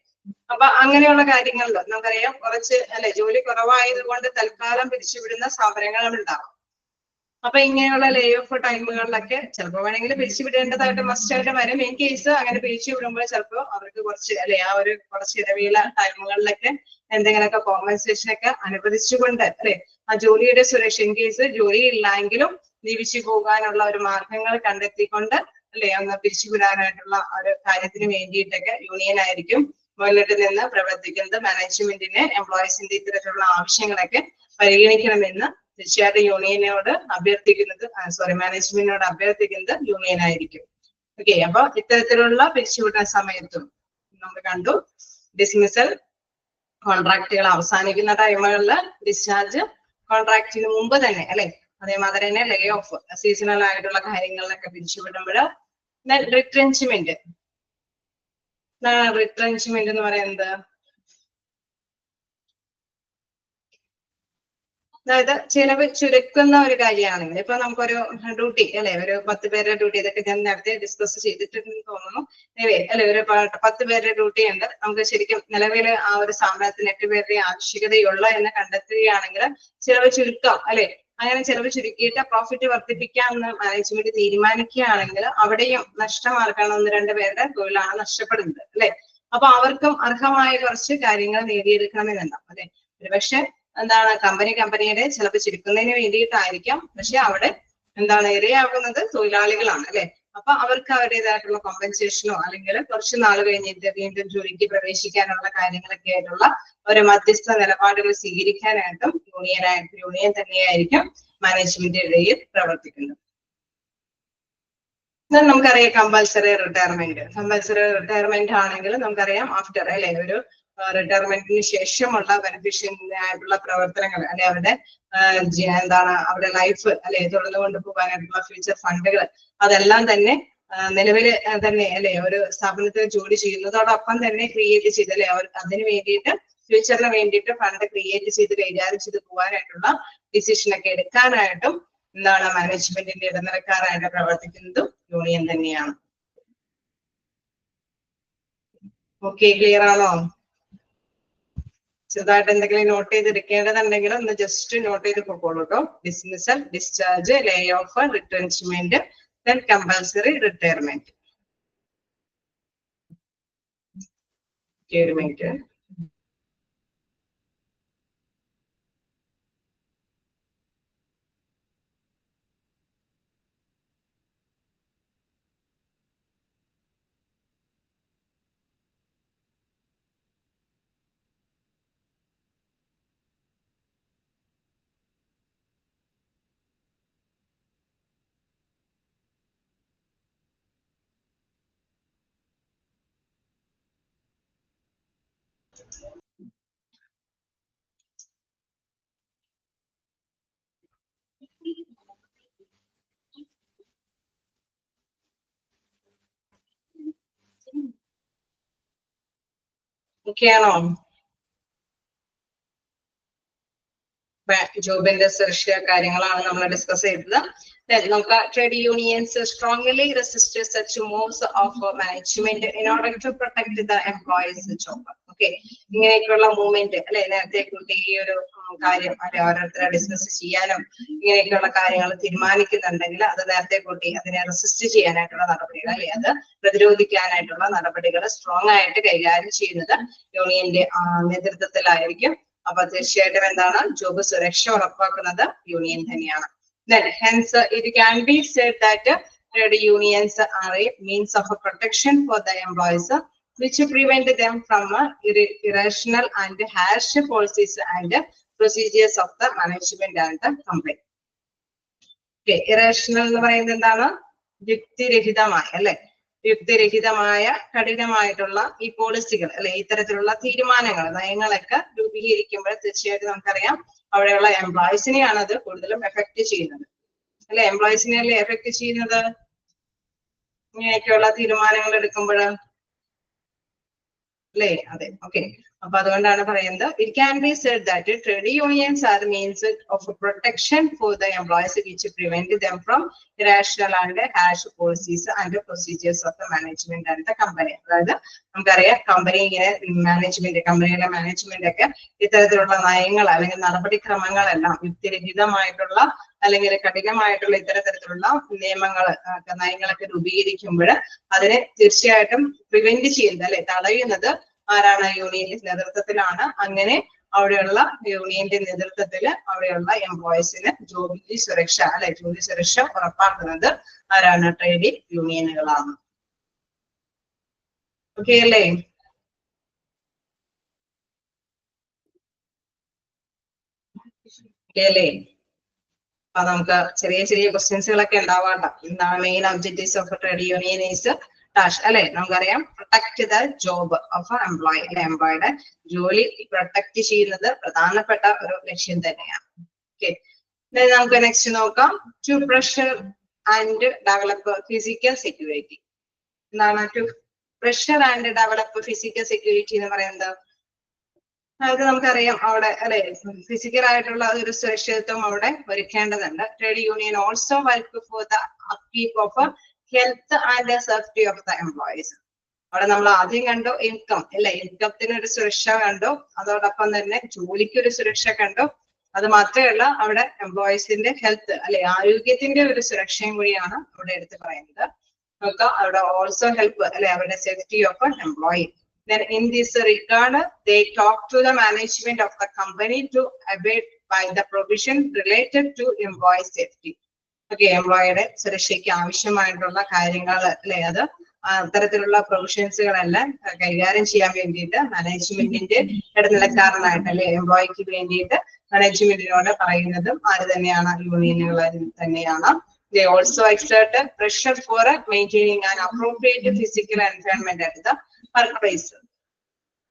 അപ്പൊ അങ്ങനെയുള്ള കാര്യങ്ങളിൽ നമുക്കറിയാം കുറച്ച് അല്ലെ ജോലി കുറവായത് കൊണ്ട് തൽക്കാലം പിരിച്ചുവിടുന്ന സ്ഥാപനങ്ങളും ഉണ്ടാവും. അപ്പൊ ഇങ്ങനെയുള്ള ലേ ഓഫ് ടൈമുകളിലൊക്കെ ചിലപ്പോൾ വേണമെങ്കിൽ പിരിച്ചുവിടേണ്ടതായിട്ട് മസ്റ്റായിട്ട് വരും. ഇൻ കേസ് അങ്ങനെ പിരിച്ചുവിടുമ്പോൾ ചിലപ്പോൾ അവർക്ക് കുറച്ച് അല്ലെ ആ ഒരു കുറച്ച് ഇടവേള ടൈമുകളിലൊക്കെ എന്തെങ്കിലുമൊക്കെ കോമ്പൻസേഷൻ ഒക്കെ അനുവദിച്ചുകൊണ്ട് അല്ലെ ആ ജോലിയുടെ സുരക്ഷ, ഇൻ കേസ് ജോലി ഇല്ലെങ്കിലും ജീവിച്ചു പോകാനുള്ള ഒരു മാർഗങ്ങൾ കണ്ടെത്തിക്കൊണ്ട് അല്ലെ ഒന്ന് പിരിച്ചുവിടാനായിട്ടുള്ള ഒരു കാര്യത്തിന് വേണ്ടിയിട്ടൊക്കെ യൂണിയൻ ആയിരിക്കും മുന്നിട്ട് നിന്ന് പ്രവർത്തിക്കുന്നത്. മാനേജ്മെന്റിന് എംപ്ലോയീസിന്റെ ഇത്തരത്തിലുള്ള ആവശ്യങ്ങളൊക്കെ പരിഗണിക്കണമെന്ന് തീർച്ചയായിട്ടും യൂണിയനോട് അഭ്യർത്ഥിക്കുന്നത് മാനേജ്മെന്റിനോട് അഭ്യർത്ഥിക്കുന്നത് യൂണിയൻ ആയിരിക്കും. ഓക്കെ, അപ്പൊ ഇത്തരത്തിലുള്ള പിരിച്ചുവിടുന്ന സമയത്തും നമ്മൾ കണ്ടു ഡിസ്മിസൽ, കോൺട്രാക്റ്റുകൾ അവസാനിക്കുന്ന ടൈമുകളിൽ ഡിസ്ചാർജ്, കോൺട്രാക്റ്റിന് മുമ്പ് തന്നെ അല്ലെ. അതേമാതിരി തന്നെ ലേ ഓഫ്, സീസണൽ ആയിട്ടുള്ള കാര്യങ്ങളിലൊക്കെ പിരിച്ചുവിടുമ്പോൾ റിട്രെഞ്ച്മെന്റ്. റിട്രെഞ്ച്മെന്റ് എന്ന് പറയുന്നത് അതായത് ചിലവ് ചുരുക്കുന്ന ഒരു കാര്യമാണെങ്കിൽ ഇപ്പൊ നമുക്കൊരു ഡ്യൂട്ടി അല്ലെ ഒരു 10 പേരുടെ ഡ്യൂട്ടി, ഇതൊക്കെ ഞാൻ നേരത്തെ ഡിസ്കസ് ചെയ്തിട്ടുണ്ടെന്ന് തോന്നുന്നു അല്ലെ. ഒരു 10 പേരുടെ ഡ്യൂട്ടി ഉണ്ട്. നമുക്ക് ശരിക്കും നിലവിൽ ആ ഒരു സ്ഥാപനത്തിന് 8 പേരുടെ ആവശ്യകതയുള്ള എന്ന് കണ്ടെത്തുകയാണെങ്കിൽ ചിലവ് ചുരുക്കാം അല്ലെ. അങ്ങനെ ചിലവ് ചുരുക്കിയിട്ട് പ്രോഫിറ്റ് വർദ്ധിപ്പിക്കാമെന്ന് മാനേജ്മെന്റ് തീരുമാനിക്കുകയാണെങ്കിൽ അവിടെയും നഷ്ടമാർക്കാണ് 1-2 പേരുടെ തൊഴിലാണ് നഷ്ടപ്പെടുന്നത് അല്ലെ. അപ്പൊ അവർക്കും അർഹമായ കുറച്ച് കാര്യങ്ങൾ നേടിയെടുക്കണമെന്നുണ്ടാവും അല്ലെ. ഒരുപക്ഷെ എന്താണ് കമ്പനിയുടെ ചിലപ്പോൾ ചുരുക്കുന്നതിന് വേണ്ടിയിട്ടായിരിക്കാം, പക്ഷെ അവിടെ എന്താണ് ഇരയാകുന്നത് തൊഴിലാളികളാണ് അല്ലെ. അപ്പൊ അവർക്ക് അവരുടേതായിട്ടുള്ള കോമ്പൻസേഷനോ അല്ലെങ്കിൽ കുറച്ച് നാൾ കഴിഞ്ഞിട്ട് വീണ്ടും ജോലിക്ക് പ്രവേശിക്കാനുള്ള കാര്യങ്ങളൊക്കെ ആയിട്ടുള്ള ഒരു മധ്യസ്ഥ നിലപാടുകൾ സ്വീകരിക്കാനായിട്ടും യൂണിയൻ തന്നെയായിരിക്കും മാനേജ്മെന്റിന്റെ ഇടയിൽ പ്രവർത്തിക്കുന്നത്. നമുക്കറിയാം കമ്പൽസറി റിട്ടയർമെന്റ് ആണെങ്കിൽ നമുക്കറിയാം ആഫ്റ്റർ അല്ലെ ഒരു റിട്ടയർമെന്റിന് ശേഷമുള്ള ബെനിഫിഷ്യൻ്റായിട്ടുള്ള പ്രവർത്തനങ്ങൾ അല്ലെ അവരുടെ എന്താണ് അവരുടെ ലൈഫ് അല്ലെ തുടർന്നു കൊണ്ടുപോകാനായിട്ടുള്ള ഫ്യൂച്ചർ ഫണ്ടുകൾ അതെല്ലാം തന്നെ നിലവിൽ തന്നെ അല്ലെ ഒരു സ്ഥാപനത്തിൽ ജോലി ചെയ്യുന്നതോടൊപ്പം തന്നെ ക്രിയേറ്റ് ചെയ്ത് അല്ലെ അവർ അതിന് വേണ്ടിയിട്ട് ഫ്യൂച്ചറിന് വേണ്ടിയിട്ട് ഫണ്ട് ക്രിയേറ്റ് ചെയ്ത് കൈകാര്യം ചെയ്ത് പോകാനായിട്ടുള്ള ഡിസിഷനൊക്കെ എടുക്കാനായിട്ടും എന്താണ് മാനേജ്മെന്റിന്റെ ഇടനിലക്കാരായിട്ട് പ്രവർത്തിക്കുന്നതും യൂണിയൻ തന്നെയാണ്. ഓക്കെ, ക്ലിയർ ആണോ? ചെറുതായിട്ട് എന്തെങ്കിലും നോട്ട് ചെയ്തെടുക്കേണ്ടതുണ്ടെങ്കിൽ ഒന്ന് ജസ്റ്റ് നോട്ട് ചെയ്ത് പോക്കോളൂ കേട്ടോ. Dismissal, discharge, lay off, retrenchment, then compulsory retirement. ഒരു മിനിറ്റ്. ഓക്കെ ആണോ? ജോബിന്റെ സുരക്ഷ കാര്യങ്ങളാണ് നമ്മൾ ഡിസ്കസ് ചെയ്തത്. നമുക്ക് trade unions strongly resist such moves of management in order to protect the employees job. Okay, ഇങ്ങനെയൊക്കെയുള്ള മൂവ്മെന്റ് അല്ലെ, നേരത്തെ കുട്ടി ഈ ഒരു കാര്യം അല്ലെ ഓരോരുത്തരെ ഡിസ്കസ് ചെയ്യാനും ഇങ്ങനെയൊക്കെയുള്ള കാര്യങ്ങൾ തീരുമാനിക്കുന്നുണ്ടെങ്കിൽ അത് നേരത്തെ കൂട്ടി അതിനെ റെസിസ്റ്റ് ചെയ്യാനായിട്ടുള്ള നടപടികൾ അല്ലെ, അത് പ്രതിരോധിക്കാനായിട്ടുള്ള നടപടികൾ സ്ട്രോങ് ആയിട്ട് കൈകാര്യം ചെയ്യുന്നത് യൂണിയന്റെ നേതൃത്വത്തിലായിരിക്കും. അപ്പൊ തീർച്ചയായിട്ടും എന്താണ്, ജോബ് സുരക്ഷ ഉറപ്പാക്കുന്നത് യൂണിയൻ തന്നെയാണ്. Then hence it can be said that trade unions are a means of protection for the employees which prevent them from irrational and harsh policies and procedures of the management and the company. Okay, irrational എന്ന് പറയുന്നത് എന്താണ്, യുക്തിരഹിതമായ അല്ലെ, യുക്തിരഹിതമായ കഠിനമായിട്ടുള്ള ഈ പോളിസികൾ അല്ലെ, ഇത്തരത്തിലുള്ള തീരുമാനങ്ങൾ നയങ്ങളൊക്കെ രൂപീകരിക്കുമ്പോൾ തീർച്ചയായിട്ടും നമുക്കറിയാം അവിടെയുള്ള എംപ്ലോയീസിനെയാണ് അത് കൂടുതലും എഫക്ട് ചെയ്യുന്നത് അല്ലെ, എംപ്ലോയീസിനെയല്ലേ എഫക്ട് ചെയ്യുന്നത് ഇങ്ങനെയൊക്കെയുള്ള തീരുമാനങ്ങൾ എടുക്കുമ്പോൾ അല്ലേ. അതെ, ഓക്കെ. അപ്പൊ അതുകൊണ്ടാണ് പറയുന്നത് it can be said that trade unions are means of protection for the employees which prevent them from irrational and harsh policies and procedures of the management and the company. അതായത് നമുക്കറിയാം company ഇങ്ങനെ കമ്പനിയിലെ management ഒക്കെ ഇത്തരത്തിലുള്ള നയങ്ങൾ അല്ലെങ്കിൽ നടപടിക്രമങ്ങളെല്ലാം യുക്തിരഹിതമായിട്ടുള്ള അല്ലെങ്കിൽ കഠിനമായിട്ടുള്ള ഇത്തരത്തിലുള്ള നിയമങ്ങൾ നയങ്ങളൊക്കെ രൂപീകരിക്കുമ്പോൾ അതിനെ തീർച്ചയായിട്ടും പ്രിവെന്റ് ചെയ്യുന്നത് അല്ലെ, തടയുന്നത് ആരാണ്, യൂണിയന്റെ നേതൃത്വത്തിലാണ്. അങ്ങനെ അവിടെയുള്ള യൂണിയന്റെ നേതൃത്വത്തിൽ അവിടെയുള്ള എംപ്ലോയീസിന് ജോലി സുരക്ഷ അല്ലെ, ജോലി സുരക്ഷ ഉറപ്പാക്കുന്നത് ആരാണ്, ട്രേഡ് യൂണിയനുകളാണ്. ഓക്കെ അല്ലേ. ഓക്കെ അല്ലേ. അപ്പൊ നമുക്ക് ചെറിയ ചെറിയ ക്വസ്റ്റ്യൻസുകളൊക്കെ ഉണ്ടാവാണ്ട. എന്താണ് main objectives of trade union is dash അല്ലെ, നമുക്കറിയാം protect the job of employee അല്ലെ, എംപ്ലോയിയുടെ ജോലി പ്രൊട്ടക്ട് ചെയ്യുന്നത് പ്രധാനപ്പെട്ട ഒരു ലക്ഷ്യം തന്നെയാണ്. ഓക്കെ, നമുക്ക് നെക്സ്റ്റ് നോക്കാം. To pressure and develop physical security. എന്താണ് to pressure and develop physical security എന്ന് പറയുന്നത്? അത് നമുക്കറിയാം അവിടെ അല്ലെ, ഫിസിക്കൽ ആയിട്ടുള്ള ഒരു സുരക്ഷിതത്വം അവിടെ ഒരുക്കേണ്ടതുണ്ട്. Trade union also work for the upkeep of health and safety of the employees. അവിടെ നമ്മൾ ആദ്യം കണ്ടു ഇൻകം അല്ലെ, ഇൻകത്തിന് ഒരു സുരക്ഷ കണ്ടു, അതോടൊപ്പം തന്നെ ജോലിക്ക് ഒരു സുരക്ഷ കണ്ടു. അത് മാത്രമല്ല അവിടെ എംപ്ലോയീസിന്റെ ഹെൽത്ത് അല്ലെ, ആരോഗ്യത്തിന്റെ ഒരു സുരക്ഷയും കൂടിയാണ് അവിടെ എടുത്ത് പറയുന്നത്. നമുക്ക് അവിടെ ഓൾസോ ഹെൽപ്പ് അല്ലെ, അവരുടെ safety of employee. Then in this regard, they talk to the management of the company to abide by the provision related to employee safety. Okay, എംപ്ലോയിയുടെ സുരക്ഷയ്ക്ക് ആവശ്യമായിട്ടുള്ള കാര്യങ്ങൾ അല്ലെ, അത് അത്തരത്തിലുള്ള പ്രൊവിഷൻസുകളെല്ലാം കൈകാര്യം ചെയ്യാൻ വേണ്ടിയിട്ട് മാനേജ്മെന്റിന്റെ ഇടനിലക്കാരനായിട്ട് അല്ലെ, എംപ്ലോയിക്ക് വേണ്ടിയിട്ട് മാനേജ്മെന്റിനോട് പറയുന്നതും ആര് തന്നെയാണ്, യൂണിയനുകൾ തന്നെയാണ്. They also exert pressure for maintaining an appropriate physical environment at the workplace.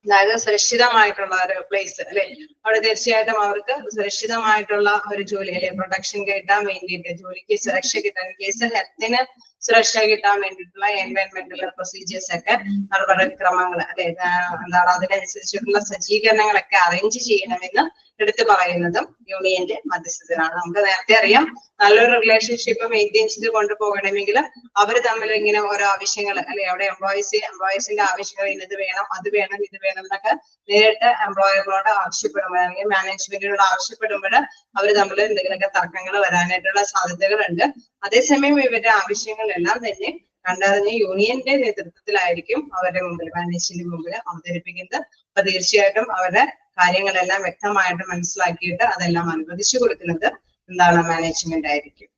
അതായത് സുരക്ഷിതമായിട്ടുള്ള ഒരു പ്ലേസ് അല്ലെ, അവിടെ തീർച്ചയായിട്ടും അവർക്ക് സുരക്ഷിതമായിട്ടുള്ള ഒരു ജോലി അല്ലെ, പ്രൊട്ടക്ഷൻ കിട്ടാൻ വേണ്ടിയിട്ട്, ജോലിക്ക് സുരക്ഷ കിട്ടാൻ, കേസ് ഹെൽത്തിന് സുരക്ഷ കിട്ടാൻ വേണ്ടിയിട്ടുള്ള എൻവയൺമെന്റൽ പ്രൊസീജിയേഴ്സ് ഒക്കെ നടപടിക്രമങ്ങൾ അല്ലെ, എന്താണ് അതിനനുസരിച്ചിട്ടുള്ള സജ്ജീകരണങ്ങളൊക്കെ അറേഞ്ച് ചെയ്യണമെന്ന് എടുത്തു പറയുന്നതും യൂണിയന്റെ മധ്യസ്ഥതയാണ്. നമുക്ക് നേരത്തെ അറിയാം നല്ലൊരു റിലേഷൻഷിപ്പ് മെയിൻറ്റെയിൻ ചെയ്ത് കൊണ്ടുപോകണമെങ്കിൽ അവർ തമ്മിൽ ഇങ്ങനെ ഓരോ ആവശ്യങ്ങൾ അല്ലെ, അവിടെ എംപ്ലോയീസിന്റെ ആവശ്യങ്ങൾ ഇന്നത് വേണം, അത് വേണം, ഇത് വേണം എന്നൊക്കെ നേരിട്ട് എംപ്ലോയറുകളോട് ആവശ്യപ്പെടുമ്പോൾ അല്ലെങ്കിൽ മാനേജ്മെന്റിനോട് ആവശ്യപ്പെടുമ്പോൾ അവർ തമ്മിൽ എന്തെങ്കിലുമൊക്കെ തർക്കങ്ങൾ വരാനായിട്ടുള്ള സാധ്യതകളുണ്ട്. അതേസമയം ഇവരുടെ ആവശ്യങ്ങളെല്ലാം തന്നെ കണ്ടറിഞ്ഞ് യൂണിയന്റെ നേതൃത്വത്തിലായിരിക്കും അവരുടെ മുമ്പിൽ, മാനേജ്മെന്റിന്റെ മുമ്പിൽ അവതരിപ്പിക്കുന്നത്. അപ്പൊ തീർച്ചയായിട്ടും അവരുടെ കാര്യങ്ങളെല്ലാം വ്യക്തമായിട്ട് മനസ്സിലാക്കിയിട്ട് അതെല്ലാം അനുവദിച്ചു കൊടുക്കുന്നത് എന്താണ്, മാനേജ്മെന്റ് ആയിരിക്കും.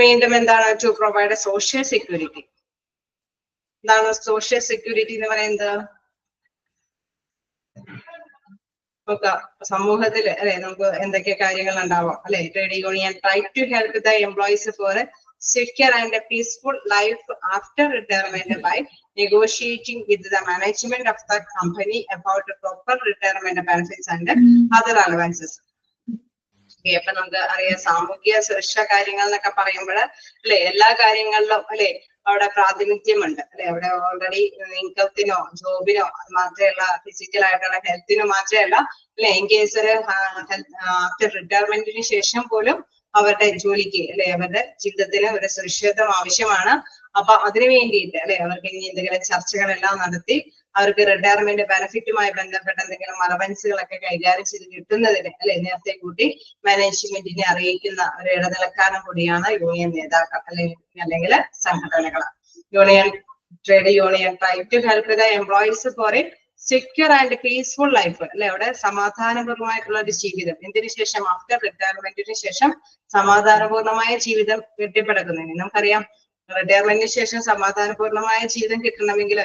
വീണ്ടും എന്താണ് ടു പ്രൊവൈഡ് സോഷ്യൽ സെക്യൂരിറ്റി. എന്താണ് സോഷ്യൽ സെക്യൂരിറ്റി എന്ന് പറയുന്നത്? നോക്കാം സമൂഹത്തിൽ അല്ലെ, നമുക്ക് എന്തൊക്കെ കാര്യങ്ങൾ ഉണ്ടാവാം അല്ലെ. Trade union try to help the employees for secure and a peaceful life after retirement by negotiating with the management of the company about proper retirement benefits and other allowances. അപ്പൊ നമുക്ക് അറിയാം സാമൂഹിക സുരക്ഷാ കാര്യങ്ങൾ എന്നൊക്കെ പറയുമ്പോൾ അല്ലെ എല്ലാ കാര്യങ്ങളിലും അല്ലെ അവിടെ പ്രാതിനിധ്യമുണ്ട് അല്ലെ. അവിടെ ഓൾറെഡി ഇൻകത്തിനോ ജോബിനോ മാത്രമല്ല ഫിസിക്കൽ ആയിട്ടുള്ള ഹെൽത്തിനോ മാത്രമല്ല അല്ലെ. ഇൻ കേസ് ഒരു ആഫ്റ്റർ റിട്ടയർമെന്റിന് ശേഷം പോലും അവരുടെ ജോലിക്ക് അല്ലെ അവരുടെ ജീവിതത്തിന് ഒരു സുരക്ഷിതത്വം ആവശ്യമാണ്. അപ്പൊ അതിനു വേണ്ടിയിട്ട് അല്ലെ അവർക്ക് ഇനി എന്തെങ്കിലും ചർച്ചകളെല്ലാം നടത്തി അവർക്ക് റിട്ടയർമെന്റ് ബെനിഫിറ്റുമായി ബന്ധപ്പെട്ട എന്തെങ്കിലും അലവൻസുകളൊക്കെ കൈകാര്യം ചെയ്ത് കിട്ടുന്നതിന് അല്ലെ നേരത്തെ കൂട്ടി മാനേജ്മെന്റിനെ അറിയിക്കുന്ന ഒരു ഇടനിലക്കാരൻ കൂടിയാണ് യൂണിയൻ നേതാക്കൾ അല്ലെങ്കിൽ സംഘടനകൾ. Union trade union try to help the employees for a secure and peaceful life അല്ലെ. അവിടെ സമാധാനപൂർവമായിട്ടുള്ള ഒരു ജീവിതം എന്തിനു ശേഷം ആഫ്റ്റർ റിട്ടയർമെന്റിന് ശേഷം സമാധാനപൂർണമായ ജീവിതം കെട്ടിപ്പടുക്കുന്നതിന് നമുക്കറിയാം. റിട്ടയർമെന്റിന് ശേഷം സമാധാനപൂർണമായ ജീവിതം കിട്ടണമെങ്കിൽ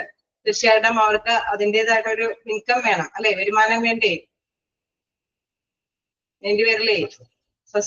തീർച്ചയായിട്ടും അവർക്ക് അതിൻ്റെതായിട്ടൊരു ഇൻകം വേണം അല്ലെ. വരുമാനം വേണ്ടി വരില്ലേ.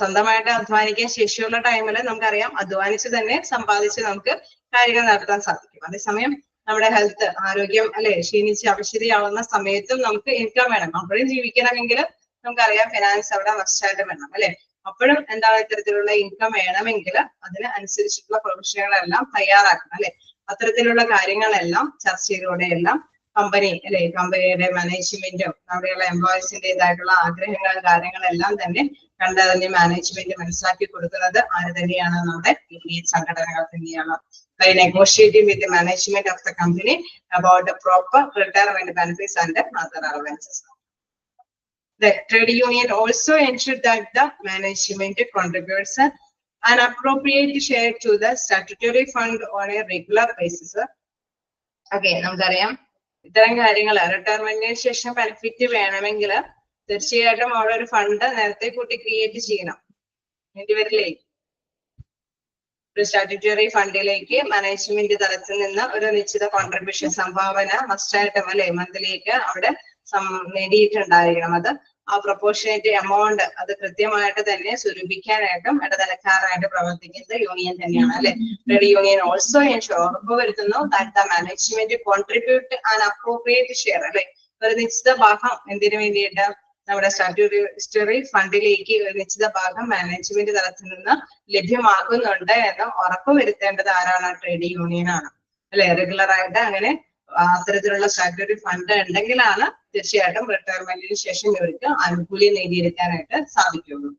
സ്വന്തമായിട്ട് അധ്വാനിക്കാൻ ശേഷിയുള്ള ടൈമിൽ നമുക്കറിയാം അധ്വാനിച്ച് തന്നെ സമ്പാദിച്ച് നമുക്ക് കാര്യങ്ങൾ നടത്താൻ സാധിക്കും. അതേസമയം നമ്മുടെ ഹെൽത്ത് ആരോഗ്യം അല്ലെ ക്ഷീണിച്ച് അവശതയാവുന്ന സമയത്തും നമുക്ക് ഇൻകം വേണം. അപ്പോഴും ജീവിക്കണമെങ്കിൽ നമുക്കറിയാം ഫിനാൻസ് അവിടെ മസ്റ്റായിട്ട് വേണം അല്ലെ. അപ്പോഴും എന്താണ് ഇത്തരത്തിലുള്ള ഇൻകം വേണമെങ്കിൽ അതിന് അനുസരിച്ചിട്ടുള്ള പ്രൊഫഷനുകളെല്ലാം തയ്യാറാക്കണം അല്ലെ. അത്തരത്തിലുള്ള കാര്യങ്ങളെല്ലാം ചർച്ചയിലൂടെയെല്ലാം കമ്പനി അല്ലെ കമ്പനിയുടെ മാനേജ്മെന്റും അവിടെയുള്ള എംപ്ലോയീസിൻ്റെതായിട്ടുള്ള ആഗ്രഹങ്ങളും കാര്യങ്ങളെല്ലാം തന്നെ കണ്ടറിഞ്ഞ് മാനേജ്മെന്റ് മനസ്സിലാക്കി കൊടുക്കുന്നത് ആര് തന്നെയാണ്? നമ്മുടെ യൂണിയൻ സംഘടനകൾ തന്നെയാണ്. By negotiating with the management of the company about the proper retirement benefits and other allowances. The trade union also ensured that the management contributes an appropriate share to the statutory fund on a regular basis. Okay, നമുക്കറിയാം ഇത്തരം കാര്യങ്ങൾ റിട്ടയർമെന്റിന് ശേഷം benefit വേണമെങ്കിൽ തീർച്ചയായിട്ടും അവിടെ ഒരു fund നേരത്തെ കൂട്ടി ക്രിയേറ്റ് ചെയ്യണം. വേണ്ടിവരില്ലേ? ഒരു സ്റ്റാറ്റ്യൂട്ടറി ഫണ്ടിലേക്ക് മാനേജ്മെന്റ് തലത്തിൽ നിന്ന് ഒരു നിശ്ചിത കോൺട്രിബ്യൂഷൻ സംഭാവന മസ്റ്റായിട്ടും അല്ലെ മന്ത്ലിക്ക് അവിടെ നേടിയിട്ടുണ്ടായിരിക്കണം. അത് ആ പ്രൊപ്പോർഷനേറ്റ് എമൗണ്ട് അത് കൃത്യമായിട്ട് തന്നെ സ്വരൂപിക്കാനായിട്ടും ഇടനിലക്കാരായിട്ട് പ്രവർത്തിക്കുന്നത് യൂണിയൻ തന്നെയാണ് അല്ലെ. ട്രേഡ് യൂണിയൻ ഓൾസോ ഉറപ്പുവരുത്തുന്നു that the management contribute an appropriate share അല്ലെ. ഒരു നിശ്ചിത ഭാഗം എന്തിനു വേണ്ടിയിട്ട് നമ്മുടെ സ്റ്റാറ്റ്യൂട്ടറി ഫണ്ടിലേക്ക് ഒരു നിശ്ചിത ഭാഗം മാനേജ്മെന്റ് തലത്തിൽ നിന്ന് ലഭ്യമാകുന്നുണ്ട് എന്ന് ഉറപ്പുവരുത്തേണ്ടത് ആരാണ്? ട്രേഡ് യൂണിയനാണ് അല്ലെ. റെഗുലർ ആയിട്ട് അങ്ങനെ അത്തരത്തിലുള്ള സ്റ്റാറ്റ്യൂട്ടറി ഫണ്ട് ഉണ്ടെങ്കിലാണ് തീർച്ചയായിട്ടും റിട്ടയർമെന്റിന് ശേഷം ഇവർക്ക് ആനുകൂല്യം നേടിയെടുക്കാനായിട്ട് സാധിക്കുള്ളൂ.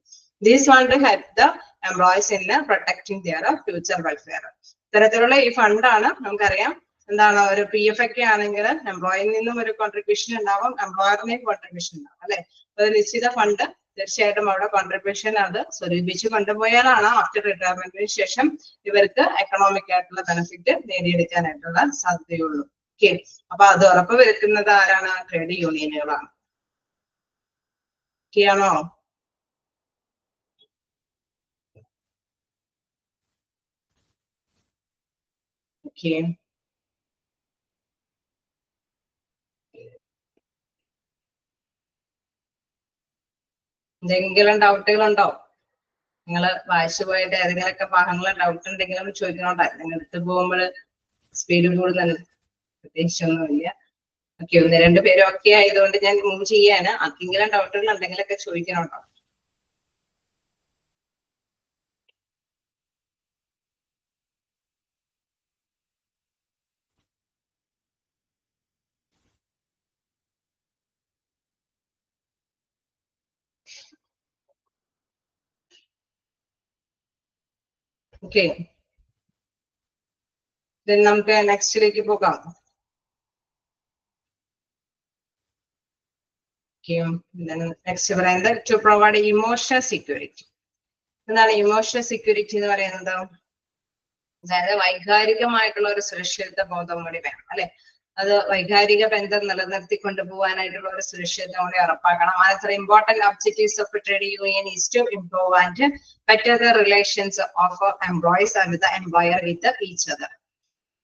This fund help the employees in protecting their future welfare. ഇത്തരത്തിലുള്ള ഈ ഫണ്ടാണ് നമുക്കറിയാം എന്താണ് ഒരു PF ഒക്കെ ആണെങ്കിൽ എംപ്ലോയിൽ നിന്നും ഒരു കോൺട്രിബ്യൂഷൻ ഉണ്ടാവും, എംപ്ലോയറിനെയും കോൺട്രിബ്യൂഷൻ ഉണ്ടാവും അല്ലെ. ഒരു നിശ്ചിത ഫണ്ട് തീർച്ചയായിട്ടും അവിടെ കോൺട്രിബ്യൂഷൻ അത് സ്വരൂപിച്ച് കൊണ്ടുപോയാലാണ് ആഫ്റ്റർ റിട്ടയർമെന്റിന് ശേഷം ഇവർക്ക് എക്കണോമിക് ആയിട്ടുള്ള ബെനിഫിറ്റ് നേടിയെടുക്കാനായിട്ടുള്ള സാധ്യതയുള്ളൂ. ഓക്കെ, അപ്പൊ അത് ഉറപ്പുവരുത്തുന്നത് ആരാണ്? ട്രേഡ് യൂണിയനുകളാണ്. ഓക്കെ ആണോ? ഓക്കെ, എന്തെങ്കിലും ഡൗട്ടുകളുണ്ടോ? നിങ്ങൾ വായിച്ചു പോയിട്ട് ഏതെങ്കിലുമൊക്കെ ഭാഗങ്ങൾ ഡൗട്ട് ഉണ്ടെങ്കിലും ചോദിക്കണോട്ടെ. നിങ്ങൾ എടുത്തു പോകുമ്പോൾ സ്പീഡ് കൂടുതൽ പ്രത്യേകിച്ചൊന്നുമില്ല. ഓക്കെ, 1-2 പേരും ഒക്കെ ആയതുകൊണ്ട് ഞാൻ മൂവ് ചെയ്യാണ്. ആർക്കെങ്കിലും ഡൗട്ടുകൾ ഉണ്ടെങ്കിലൊക്കെ ചോദിക്കണോട്ടോ. ഓക്കെ, നമുക്ക് നെക്സ്റ്റിലേക്ക് പോകാം. നെക്സ്റ്റ് പറയുന്നത് ടു പ്രൊവൈഡ് ഇമോഷണൽ സെക്യൂരിറ്റി. എന്താണ് ഇമോഷണൽ സെക്യൂരിറ്റി എന്ന് പറയുന്നത്? അതായത് വൈകാരികമായിട്ടുള്ള ഒരു സുരക്ഷിത ബോധം കൂടി വേണം അല്ലെ. അത് വൈകാരിക ബന്ധം നിലനിർത്തിക്കൊണ്ടു പോകാനായിട്ടുള്ള ഒരു സുരക്ഷിതം കൂടി ഉറപ്പാക്കണം. Answer important objectives of trade union is to improve and better the relations of employees and the employer with each other.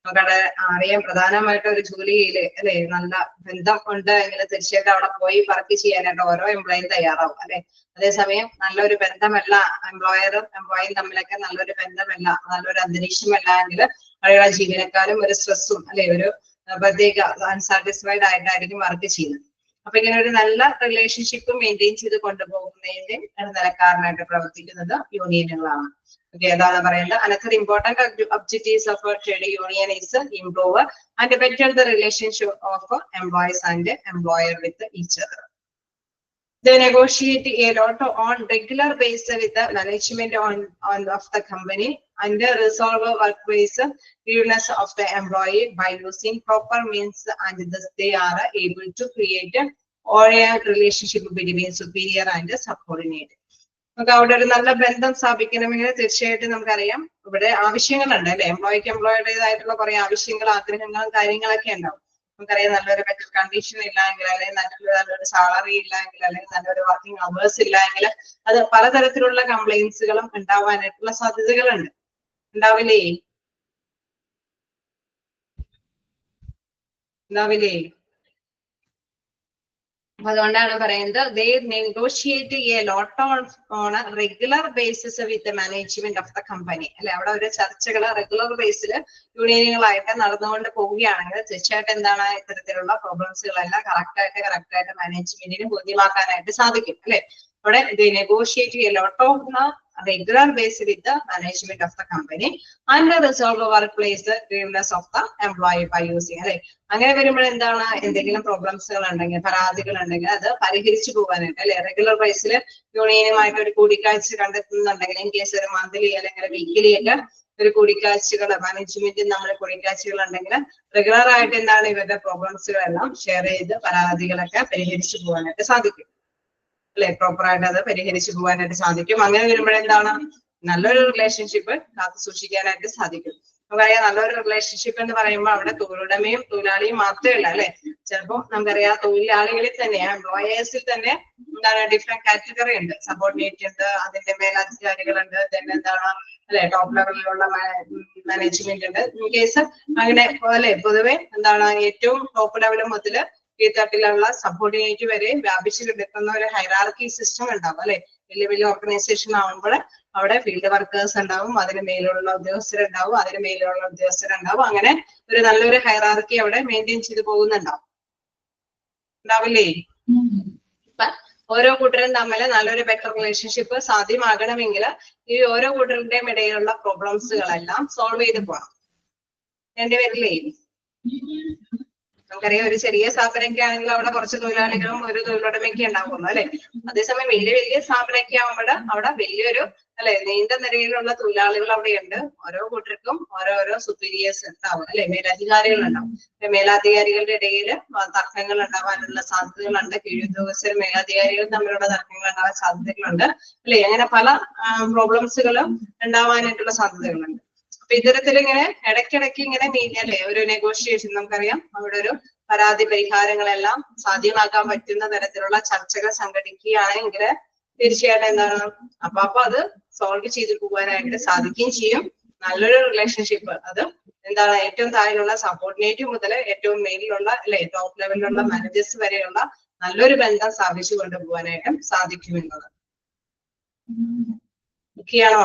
നമുക്കവിടെ അറിയാം പ്രധാനമായിട്ട് ഒരു ജോലിയില് അല്ലെ നല്ല ബന്ധം ഉണ്ട് എങ്കിൽ തീർച്ചയായിട്ടും അവിടെ പോയി വർക്ക് ചെയ്യാനായിട്ട് ഓരോ എംപ്ലോയിയും തയ്യാറാവും അല്ലെ. അതേസമയം നല്ലൊരു ബന്ധമല്ല എംപ്ലോയറും എംപ്ലോയിയും തമ്മിലൊക്കെ നല്ലൊരു ബന്ധമല്ല, നല്ലൊരു അന്തരീക്ഷമല്ല എങ്കിൽ അവിടെയുള്ള ജീവനക്കാരും ഒരു സ്ട്രെസ്സും അല്ലെ ഒരു പ്രത്യേക അൺസാറ്റിസ്ഫൈഡ് ആയിട്ടായിരിക്കും വർക്ക് ചെയ്യുന്നത്. അപ്പൊ ഇങ്ങനെ ഒരു നല്ല റിലേഷൻഷിപ്പ് മെയിൻറ്റെയിൻ ചെയ്ത് കൊണ്ടുപോകുന്നതിന്റെ നിലക്കാരനായിട്ട് പ്രവർത്തിക്കുന്നത് യൂണിയനുകളാണ്. ഏതാണ് പറയുന്നത്? Another important objectives of trade union is improve and better the relationship of employees and employer with each other. They negotiate a lot on regular basis with the management of the company and resolve workplace grievances of the employee by using proper means, and thus they are able to create a relationship between superior and subordinate. നമുക്ക് അവിടെ ഒരു നല്ല ബന്ധം സ്ഥാപിക്കണമെങ്കിൽ തീർച്ചയായിട്ടും നമുക്കറിയാം ഇവിടെ ആവശ്യങ്ങളുണ്ട് അല്ലെ. എംപ്ലോയിക്ക് എംപ്ലോയിയുടേതായിട്ടുള്ള കുറെ ആവശ്യങ്ങൾ, ആഗ്രഹങ്ങളും കാര്യങ്ങളൊക്കെ ഉണ്ടാവും. നമുക്കറിയാം നല്ലൊരു ബെറ്റർ കണ്ടീഷൻ ഇല്ലെങ്കിൽ, അല്ലെങ്കിൽ നല്ലൊരു സാലറി ഇല്ലെങ്കിൽ, അല്ലെങ്കിൽ നല്ലൊരു വർക്കിംഗ് അവേഴ്സ് ഇല്ലെങ്കിൽ അത് പലതരത്തിലുള്ള കംപ്ലൈന്റ്സുകളും ഉണ്ടാവാനായിട്ടുള്ള സാധ്യതകളുണ്ട്. ഉണ്ടാവില്ലേ? അതുകൊണ്ടാണ് പറയുന്നത് they negotiate a lot on a regular basis with the management of the company. അല്ലെ, അവിടെ ഒരു ചർച്ചകൾ റെഗുലർ ബേസിൽ യൂണിയനുകളായിട്ട് നടന്നുകൊണ്ട് പോവുകയാണെങ്കിൽ തീർച്ചയായിട്ടും എന്താണ് ഇത്തരത്തിലുള്ള പ്രോബ്ലംസുകളെല്ലാം കറക്റ്റ് ആയിട്ട് മാനേജ്മെന്റിന് ബോധ്യമാക്കാനായിട്ട് സാധിക്കും അല്ലെ. അവിടെ they negotiate a lot on a regular basis with the management of the company and resolve workplace grievances of the employee by using അല്ലെ. അങ്ങനെ വരുമ്പോൾ എന്താണ്, എന്തെങ്കിലും പ്രോബ്ലംസുകൾ ഉണ്ടെങ്കിൽ, പരാതികൾ ഉണ്ടെങ്കിൽ അത് പരിഹരിച്ചു പോകാനായിട്ട് അല്ലെ റെഗുലർ ബേസിൽ യൂണിയനുമായിട്ട് ഒരു കൂടിക്കാഴ്ച കണ്ടെത്തുന്നുണ്ടെങ്കിൽ, ഇൻ കേസ് ഒരു മന്ത്ലി അല്ലെങ്കിൽ വീക്കിലി ഒക്കെ ഒരു കൂടിക്കാഴ്ചകൾ മാനേജ്മെന്റിൽ നമ്മൾ കൂടിക്കാഴ്ചകൾ ഉണ്ടെങ്കിൽ റെഗുലർ ആയിട്ട് എന്താണ് ഇവരുടെ പ്രോബ്ലംസുകളെല്ലാം ഷെയർ ചെയ്ത് പരാതികളൊക്കെ പരിഹരിച്ചു പോകാനായിട്ട് സാധിക്കും അല്ലെ. പ്രോപ്പറായിട്ട് അത് പരിഹരിച്ചു പോകാനായിട്ട് സാധിക്കും. അങ്ങനെ വരുമ്പോഴെന്താണ് നല്ലൊരു റിലേഷൻഷിപ്പ് കാത്തു സൂക്ഷിക്കാനായിട്ട് സാധിക്കും. നമുക്കറിയാം നല്ലൊരു റിലേഷൻഷിപ്പ് എന്ന് പറയുമ്പോൾ അവിടെ തൊഴിലുടമയും തൊഴിലാളിയും മാത്രമേ ഉള്ളൂ അല്ലെ. ചിലപ്പോൾ നമുക്കറിയാം തൊഴിലാളികളിൽ തന്നെ, എംപ്ലോയേഴ്സിൽ തന്നെ എന്താണ് ഡിഫറെന്റ് കാറ്റഗറി ഉണ്ട്. സബോർഡിനേറ്റ് ഉണ്ട്, അതിന്റെ മേലധികാരികളുണ്ട്, then എന്താണ് അല്ലെ ടോപ്പ് ലെവലിലുള്ള മാനേജ്മെന്റ് ഉണ്ട്. ഇൻ കേസ് അങ്ങനെ അല്ലെ പൊതുവെ എന്താണ് ഏറ്റവും ടോപ്പ് ലെവൽ മുതൽ ഈ തട്ടിലുള്ള സബോർഡിനേറ്റ് വരെ വ്യാപിച്ചു കിടക്കുന്ന ഒരു ഹൈറാർക്കി സിസ്റ്റം ഉണ്ടാവും അല്ലെ. വലിയ വലിയ ഓർഗനൈസേഷൻ ആവുമ്പോൾ അവിടെ ഫീൽഡ് വർക്കേഴ്സ് ഉണ്ടാവും, അതിന് മേലുള്ള ഉദ്യോഗസ്ഥരുണ്ടാവും, അതിന് മേലുള്ള ഉദ്യോഗസ്ഥരുണ്ടാവും. അങ്ങനെ ഒരു നല്ലൊരു ഹൈറാർക്കി അവിടെ മെയിൻറ്റെയിൻ ചെയ്ത് പോകുന്നുണ്ടാവും, ഉണ്ടാവില്ലേ? ഓരോ കൂട്ടരും തമ്മിൽ നല്ലൊരു ബെറ്റർ റിലേഷൻഷിപ്പ് സാധ്യമാകണമെങ്കിൽ ഈ ഓരോ കൂട്ടരുടെയും ഇടയിലുള്ള പ്രോബ്ലംസുകളെല്ലാം സോൾവ് ചെയ്ത് പോകണം. രണ്ടുപേരില്ലേ? നമുക്കറിയാം ഒരു ചെറിയ സ്ഥാപനമൊക്കെ ആണെങ്കിൽ അവിടെ കുറച്ച് തൊഴിലാളികളും ഒരു തൊഴിലുടമയൊക്കെ ഉണ്ടാവുള്ളൂ അല്ലെ. അതേസമയം വലിയ സ്ഥാപനമൊക്കെ ആകുമ്പോൾ അവിടെ വലിയൊരു അല്ലെ നീണ്ട നിരയിലുള്ള തൊഴിലാളികൾ അവിടെയുണ്ട്. ഓരോ കൂട്ടർക്കും ഓരോരോ സുപ്പീരിയേഴ്സ് ഉണ്ടാവും അല്ലെ, മേലധികാരികൾ ഉണ്ടാവും. മേലധികാരികളുടെ ഇടയിൽ തർക്കങ്ങൾ ഉണ്ടാവാനുള്ള സാധ്യതകളുണ്ട്. കീഴുദ്യോഗസ്ഥരും മേലധികാരികളും തമ്മിലുള്ള തർക്കങ്ങൾ ഉണ്ടാവാൻ സാധ്യതകളുണ്ട് അല്ലെ. അങ്ങനെ പല പ്രോബ്ലംസുകളും ഉണ്ടാവാനായിട്ടുള്ള സാധ്യതകളുണ്ട്. അപ്പൊ ഇത്തരത്തിൽ ഇങ്ങനെ ഇടയ്ക്കിടയ്ക്ക് ഇങ്ങനെ അല്ലെ ഒരു നെഗോഷിയേഷൻ, നമുക്കറിയാം അവിടെ ഒരു പരാതി പരിഹാരങ്ങളെല്ലാം സാധ്യമാക്കാൻ പറ്റുന്ന തരത്തിലുള്ള ചർച്ചകൾ സംഘടിക്കുകയാണെങ്കിൽ തീർച്ചയായിട്ടും എന്താണ് അപ്പൊ അത് സോൾവ് ചെയ്ത് പോകാനായിട്ട് സാധിക്കുകയും ചെയ്യും. നല്ലൊരു റിലേഷൻഷിപ്പ് അത് എന്താണ് ഏറ്റവും താഴെയുള്ള സബോർഡിനേറ്റ് മുതൽ ഏറ്റവും മേലിലുള്ള അല്ലെ ടോപ്പ് ലെവലിലുള്ള മാനേജേഴ്സ് വരെയുള്ള നല്ലൊരു ബന്ധം സ്ഥാപിച്ചു കൊണ്ടുപോകാനായിട്ടും സാധിക്കുമെന്നത്. ഒക്കെയാണോ?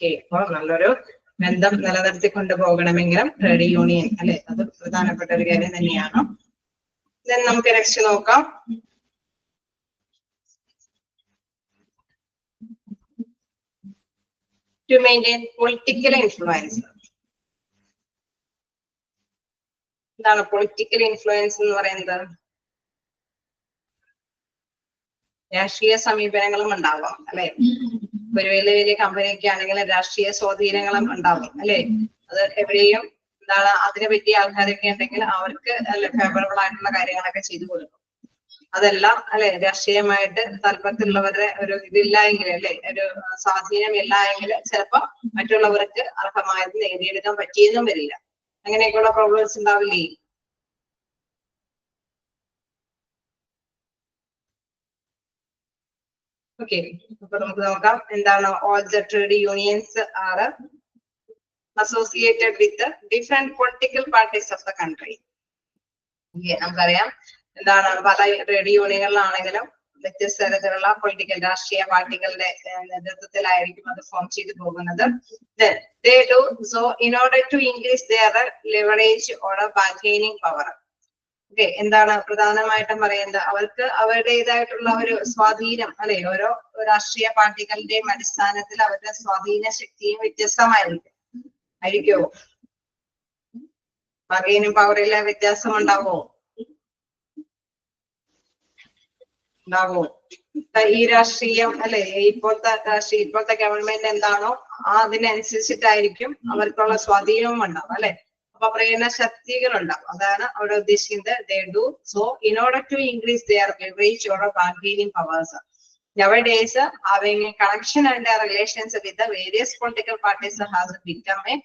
അപ്പോൾ നല്ലൊരു ബന്ധം നിലനിർത്തിക്കൊണ്ട് പോകണമെങ്കിലും ട്രേഡ് യൂണിയൻ അല്ലെ അത് പ്രധാനപ്പെട്ട ഒരു കാര്യം തന്നെയാണ്. നമുക്ക് നെക്സ്റ്റ് നോക്കാം. To maintain political influence. എന്താണ് പൊളിറ്റിക്കൽ ഇൻഫ്ലുവൻസ് എന്ന് പറയുന്നത്? രാഷ്ട്രീയ സമീപനങ്ങളും ഉണ്ടാവാം അല്ലെ. ഒരു വലിയ വലിയ കമ്പനിയൊക്കെ ആണെങ്കിൽ രാഷ്ട്രീയ സ്വാധീനങ്ങളും ഉണ്ടാവും അല്ലെ. അത് എവിടെയും എന്താണ് അതിനെ പറ്റിയ ആൾക്കാരൊക്കെ ഉണ്ടെങ്കിൽ അവർക്ക് അല്ലെ ഫേവറബിൾ ആയിട്ടുള്ള കാര്യങ്ങളൊക്കെ ചെയ്തു കൊടുക്കും. അതെല്ലാം അല്ലെ രാഷ്ട്രീയമായിട്ട് താല്പര്യത്തിലുള്ളവരുടെ ഒരു ഇതില്ല എങ്കിൽ അല്ലെ ഒരു സ്വാധീനം ഇല്ല എങ്കിൽ ചിലപ്പോ മറ്റുള്ളവർക്ക് അർഹമായത് നേടിയെടുക്കാൻ പറ്റിയെന്നും വരില്ല. അങ്ങനെയൊക്കെയുള്ള പ്രോബ്ലംസ് ഉണ്ടാവില്ലേ? ഓക്കെ, അപ്പൊ നമുക്ക് നോക്കാം എന്താണ്. All the trade unions are associated with different political parties of the country. നമുക്കറിയാം എന്താണ് പല ട്രേഡ് യൂണിയനുകളിലാണെങ്കിലും വ്യത്യസ്ത തരത്തിലുള്ള പൊളിറ്റിക്കൽ രാഷ്ട്രീയ പാർട്ടികളുടെ നേതൃത്വത്തിലായിരിക്കും അത് ഫോം ചെയ്തു പോകുന്നത്. They do so in order to increase their leverage or bargaining power. Okay, എന്താണ് പ്രധാനമായിട്ടും പറയുന്നത്, അവർക്ക് അവരുടേതായിട്ടുള്ള ഒരു സ്വാധീനം അല്ലെ, ഓരോ രാഷ്ട്രീയ പാർട്ടികളുടെയും അടിസ്ഥാനത്തിൽ അവരുടെ സ്വാധീന ശക്തിയും വ്യത്യസ്തമായിരിക്കുമോ? ബാർഗൈനിങ് പവറിലെ വ്യത്യാസം ഉണ്ടാവോ? ഈ രാഷ്ട്രീയം അല്ലെ, ഇപ്പോഴത്തെ ഗവൺമെന്റ് എന്താണോ അതിനനുസരിച്ചിട്ടായിരിക്കും അവർക്കുള്ള സ്വാധീനവും ഉണ്ടാവും അല്ലെ. അപ്പൊ പ്രേരണ ശക്തികൾ ഉണ്ടാവും, അതാണ് അവിടെ ഉദ്ദേശിക്കുന്നത്. They do so in order to increase their leverage or bargaining powers. Nowadays, having a connection and relations with the various political parties has become a